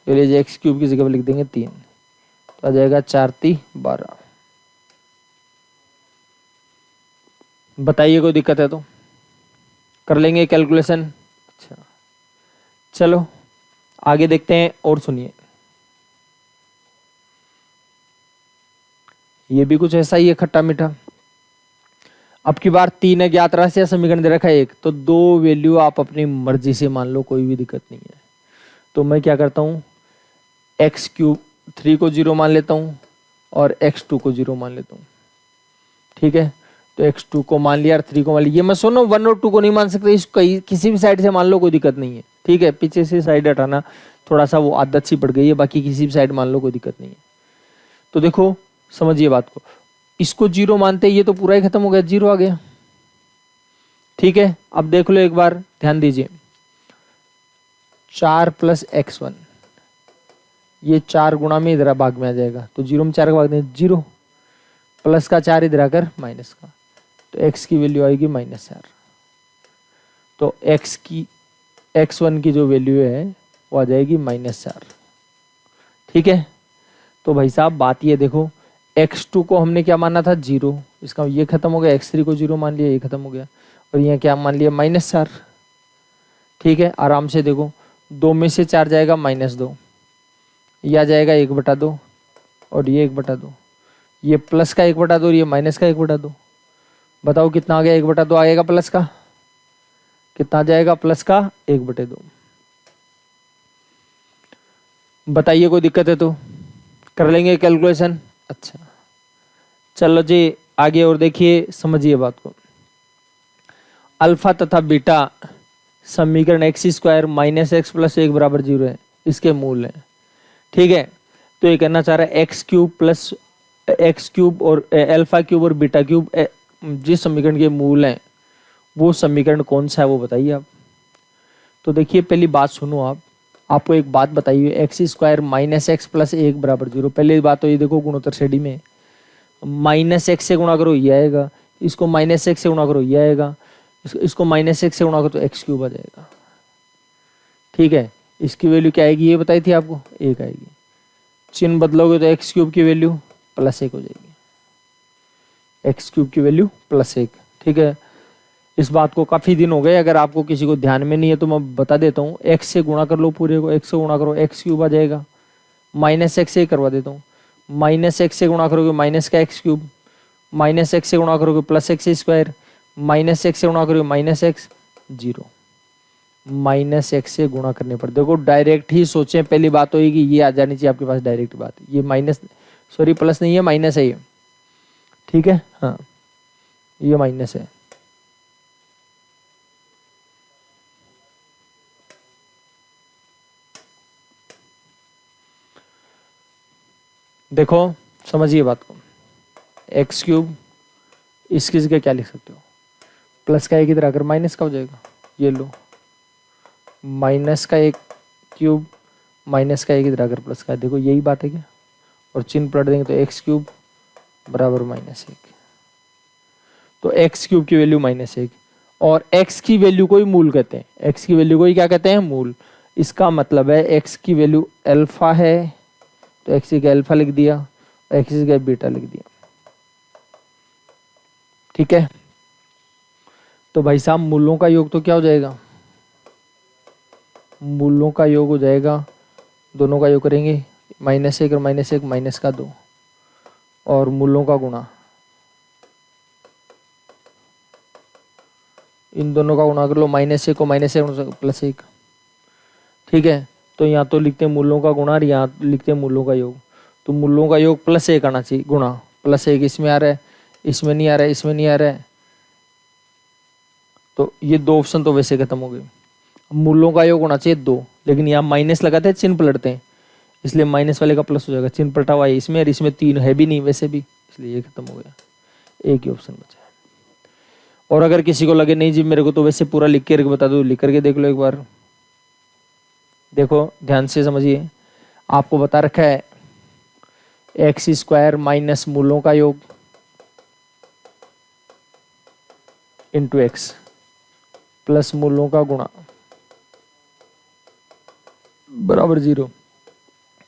तो लीजिए x क्यूब की जगह पर लिख देंगे 3, तो आ जाएगा 4 3 12। बताइए कोई दिक्कत है तो कर लेंगे कैलकुलेशन। अच्छा चलो आगे देखते हैं और सुनिए। ये भी कुछ ऐसा ही है, खट्टा मीठा। अब की बार 3 अज्ञात राशि समीकरण दे रखा है एक, तो 2 वैल्यू आप अपनी मर्जी से मान लो, कोई भी दिक्कत नहीं है। तो मैं क्या करता हूँ, एक्स क्यूब 3 को 0 मान लेता हूँ और x2 को 0 मान लेता हूँ। ठीक है, तो x2 को मान लिया और 3 को मान लिया। ये मैं सुनो 1 और 2 को नहीं मान सकते, इसको किसी भी साइड से मान लो, कोई दिक्कत नहीं है। ठीक है, पीछे से साइड हटाना थोड़ा सा वो आदत सी पड़ गई है, बाकी किसी भी साइड मान लो, कोई दिक्कत नहीं है। तो देखो समझिए बात को, इसको 0 मानते ये तो पूरा ही खत्म हो गया, 0 आ गया। ठीक है, अब देख लो एक बार, ध्यान दीजिए, 4 + x1, ये 4 गुणा में इधर भाग में आ जाएगा, तो 0 में 4 का भाग दें 0, प्लस का 4 इधर आकर माइनस का, तो x की वैल्यू आएगी -4। तो x1 की जो वैल्यू है वो आ जाएगी -4। ठीक है, तो भाई साहब बात ये देखो, x2 को हमने क्या माना था 0, इसका ये खत्म हो गया, x3 को 0 मान लिया, ये खत्म हो गया, और यहाँ क्या मान लिया -4। ठीक है, आराम से देखो, 2 में से 4 जाएगा -2, यह आ जाएगा 1/2, और ये 1/2, ये प्लस का 1/2 और ये माइनस का 1/2। बताओ कितना आ गया, 1/2 आएगा प्लस का, कितना आ जाएगा प्लस का 1/2। बताइए कोई दिक्कत है तो कर लेंगे कैलकुलेशन। अच्छा चलो जी आगे और देखिए, समझिए बात को। अल्फा तथा बीटा समीकरण x² - x + 1 = 0 है, इसके मूल हैं। ठीक है, तो ये कहना चाह रहा है x³ और α³ और β³ जिस समीकरण के मूल हैं वो समीकरण कौन सा है वो बताइए आप। तो देखिए पहली बात सुनो, आपको एक बात बताई है, x² - x + 1 = 0। पहली बात तो ये देखो, गुणोत्तर श्रेणी में -x से गुणा करो ये आएगा, इसको -x से गुणा करो ये आएगा, इसको -x से गुणा करो तो x³ आ जाएगा। ठीक है, इसकी वैल्यू क्या आएगी ये बताई थी आपको, 1 आएगी। चिन्ह बदलोगे तो x³ की वैल्यू +1 हो जाएगी, x³ की वैल्यू +1। ठीक है, इस बात को काफ़ी दिन हो गए, अगर आपको किसी को ध्यान में नहीं है तो मैं बता देता हूँ। x से गुणा कर लो, पूरे को x से गुणा करो, x³ आ जाएगा, -x से करवा देता हूँ, -x से गुणा करोगे माइनस का x³, -x से गुणा करोगे +x², -x से गुणा करोगे -x, 0, -x से गुणा करने पर देखो डायरेक्ट ही सोचें, पहली बात तो ये कि ये आ जानी चाहिए आपके पास डायरेक्ट बात, ये प्लस नहीं है, माइनस है ये। ठीक है, हाँ ये माइनस है। देखो समझिए बात को, x³ इसकी जगह क्या लिख सकते हो, प्लस का 1 इधर आकर माइनस का हो जाएगा, ये लो -1³ माइनस का 1 इधर आकर प्लस का, देखो यही बात है क्या, और चिन्ह पलट देंगे तो x³ बराबर -1। तो x³ की वैल्यू -1 और x की वैल्यू को ही मूल कहते हैं, x की वैल्यू को ही क्या कहते हैं, मूल। इसका मतलब है x की वैल्यू अल्फा है तो x की अल्फा लिख दिया, x की बीटा लिख दिया। ठीक है, तो भाई साहब मूलों का योग तो क्या हो जाएगा, मूलों का योग हो जाएगा, दोनों का योग करेंगे -1 और -1 -2, और मूलों का गुणा, इन दोनों का गुणा कर लो, -1 को -1 +1। ठीक है, तो यहाँ तो लिखते हैं मूलों का गुणा और यहाँ लिखते हैं मूलों का योग, तो मूलों का योग +1 आना चाहिए, गुणा +1 इसमें आ रहा है, इसमें नहीं आ रहा है, इसमें नहीं आ रहा है, तो ये 2 ऑप्शन तो वैसे खत्म हो गए। मूलों का योग होना चाहिए 2, लेकिन यहाँ माइनस लगाते हैं, चिन्ह पलटते हैं, इसलिए माइनस वाले का प्लस हो जाएगा, चिन्ह पलटा हुआ है इसमें, और इसमें 3 है भी नहीं वैसे भी, इसलिए ये खत्म हो गया, एक ही ऑप्शन बचा है। और अगर किसी को लगे नहीं जी मेरे को तो वैसे पूरा लिख के बता दो, लिख करके देख लो एक बार, देखो ध्यान से समझिए, आपको बता रखा है x² माइनस मूलों का योग इंटू x प्लस मूलों का गुणा बराबर 0।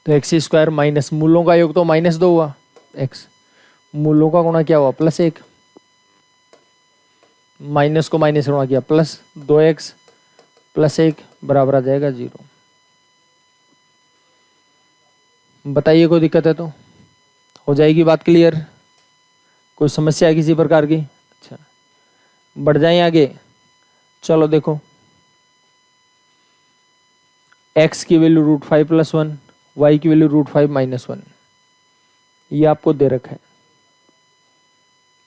तो x² माइनस मूलों का योग तो -2 हुआ, x मूलों का गुणा क्या हुआ +1, माइनस को माइनस गुणा किया +2x +1 बराबर आ जाएगा 0। बताइए कोई दिक्कत है तो हो जाएगी बात क्लियर, कोई समस्या है किसी प्रकार की। अच्छा बढ़ जाएं आगे, चलो देखो x की वैल्यू √5 + 1, y की वैल्यू √5 - 1, ये आपको दे रखा है,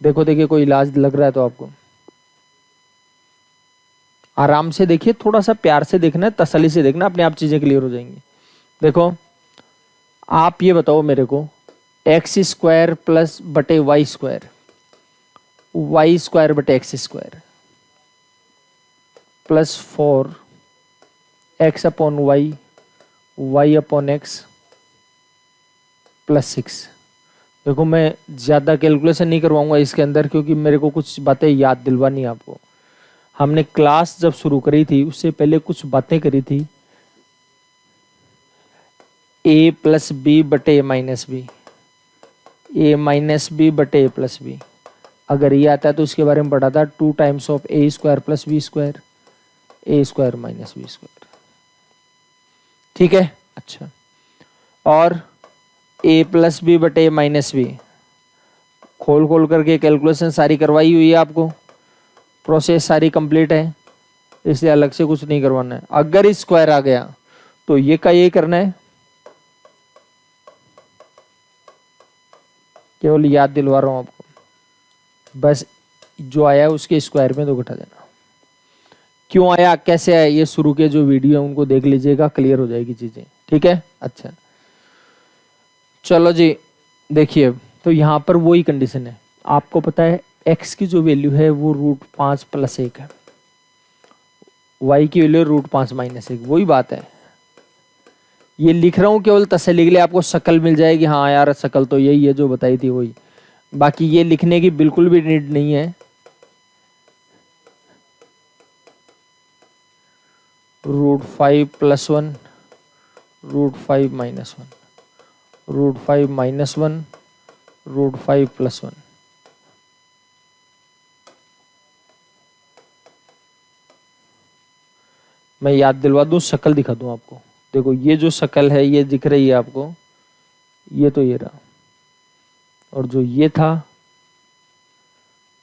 देखो देखिए, कोई इलाज लग रहा है तो आपको आराम से देखिए, थोड़ा सा प्यार से देखना है, तसल्ली से देखना, अपने आप चीजें क्लियर हो जाएंगी। देखो आप ये बताओ मेरे को, एक्स स्क्वायर प्लस बटे वाई स्क्वायर, वाई स्क्वायर बटे x square plus 4 x upon y, y upon x plus 6। देखो मैं ज़्यादा कैलकुलेशन नहीं करवाऊंगा इसके अंदर, क्योंकि मेरे को कुछ बातें याद दिलवानी है आपको। हमने क्लास जब शुरू करी थी उससे पहले कुछ बातें करी थी, ए प्लस बी बटे ए माइनस बी, ए माइनस बी बटे ए प्लस बी। अगर ये आता है तो इसके बारे में पढ़ा था 2 times of a square plus b square, a square minus b square. ठीक है, अच्छा। और ए प्लस बी बटे ए माइनस बी, खोल खोल करके कैलकुलेशन सारी करवाई हुई है आपको, प्रोसेस सारी कंप्लीट है, इसलिए अलग से कुछ नहीं करवाना है। अगर स्क्वायर आ गया तो ये का ये करना है, केवल याद दिलवा रहा हूं आपको, बस जो आया उसके स्क्वायर में 2 घटा देना। क्यों आया, कैसे आया, ये शुरू के जो वीडियो है उनको देख लीजिएगा, क्लियर हो जाएगी चीजें। ठीक है, अच्छा चलो जी। देखिए तो यहाँ पर वही कंडीशन है, आपको पता है x की जो वैल्यू है वो √5 + 1 है, y की वैल्यू √5 - 1, वही बात है। ये लिख रहा हूँ केवल तसल्ली के लिए, आपको शक्ल मिल जाएगी, हाँ यार शक्ल तो यही है जो बताई थी वही, बाकी ये लिखने की बिल्कुल भी नीड नहीं है। √5 + 1, √5 - 1, √5 - 1, √5 + 1। मैं याद दिलवा दूं, शक्ल दिखा दूं आपको। देखो ये जो शक्ल है ये दिख रही है आपको, ये तो ये रहा, और जो ये था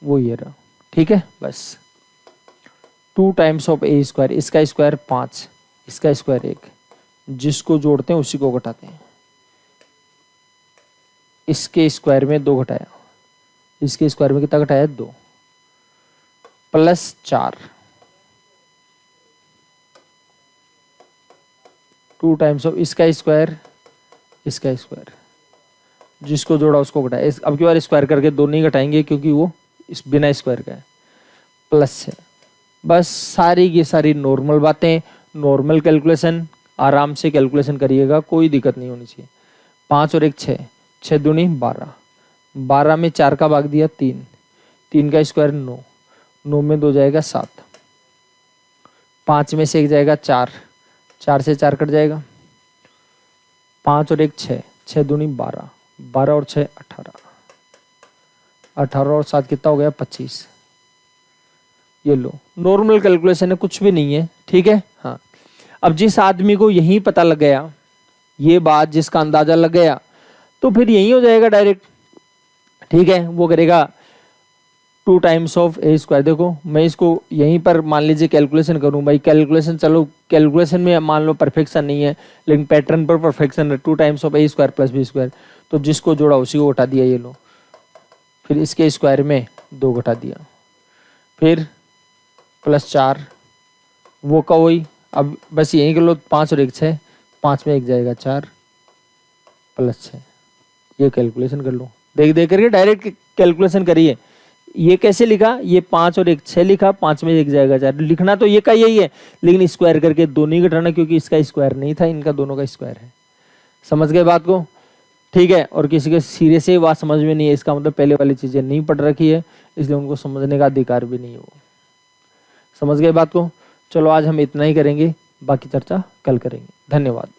वो ये रहा। ठीक है, बस 2 टाइम्स ऑफ ए स्क्वायर, इसका स्क्वायर 5, इसका स्क्वायर 1, जिसको जोड़ते हैं उसी को घटाते हैं। इसके स्क्वायर में 2 घटाया, इसके स्क्वायर में कितना घटाया, 2 प्लस 4, 2 टाइम्स ऑफ इसका स्क्वायर, इसका स्क्वायर, जिसको जोड़ा उसको घटाया। अब की बार स्क्वायर करके 2 नहीं घटाएंगे क्योंकि वो इस बिना स्क्वायर का है, प्लस है। बस सारी की सारी नॉर्मल बातें, नॉर्मल कैलकुलेशन, आराम से कैलकुलेशन करिएगा, कोई दिक्कत नहीं होनी चाहिए। 5 और 1 6, 6 दूनी 12, 12 में 4 का भाग दिया 3, 3 का स्क्वायर 9, 9 में 2 जाएगा 7, 5 में से 1 जाएगा 4, 4 से 4 कट जाएगा, 5 और 1 6, 6 दूनी 12, 12 और 6 18, 18 और 7 कितना हो गया, 25। ये लो नॉर्मल कैलकुलेशन है, कुछ भी नहीं है। ठीक है, हाँ। अब जिस आदमी को यही पता लग गया, ये बात जिसका अंदाजा लग गया, तो फिर यही हो जाएगा डायरेक्ट। ठीक है, वो करेगा 2 टाइम्स ऑफ ए स्क्वायर। देखो मैं इसको यहीं पर मान लीजिए कैलकुलेशन करूं भाई, कैलकुलेशन चलो कैलकुलेशन में मान लो परफेक्शन नहीं है, लेकिन पैटर्न पर परफेक्शन है। 2 times of a square plus b square, तो जिसको जोड़ा उसी को घटा दिया, ये लो। फिर इसके स्क्वायर में 2 घटा दिया, फिर प्लस 4, वो का वही। अब बस यहीं कर लो, 5 और 1 6, 5 में 1 जाएगा 4 प्लस 6, ये कैलकुलेशन कर लो। देख देख करके डायरेक्ट कैलकुलेशन करिए। ये कैसे लिखा, ये 5 और 1 6 लिखा, 5 में 1 जाएगा 4, लिखना तो ये का यही है, लेकिन स्क्वायर करके 2 नहीं घटाना, क्योंकि इसका स्क्वायर नहीं था, इनका दोनों का स्क्वायर है। समझ गए बात को? ठीक है, और किसी के सिरे से बात समझ में नहीं है, इसका मतलब पहले वाली चीजें नहीं पढ़ रखी है, इसलिए उनको समझने का अधिकार भी नहीं है। वो समझ गए बात को? चलो आज हम इतना ही करेंगे, बाकी चर्चा कल करेंगे। धन्यवाद।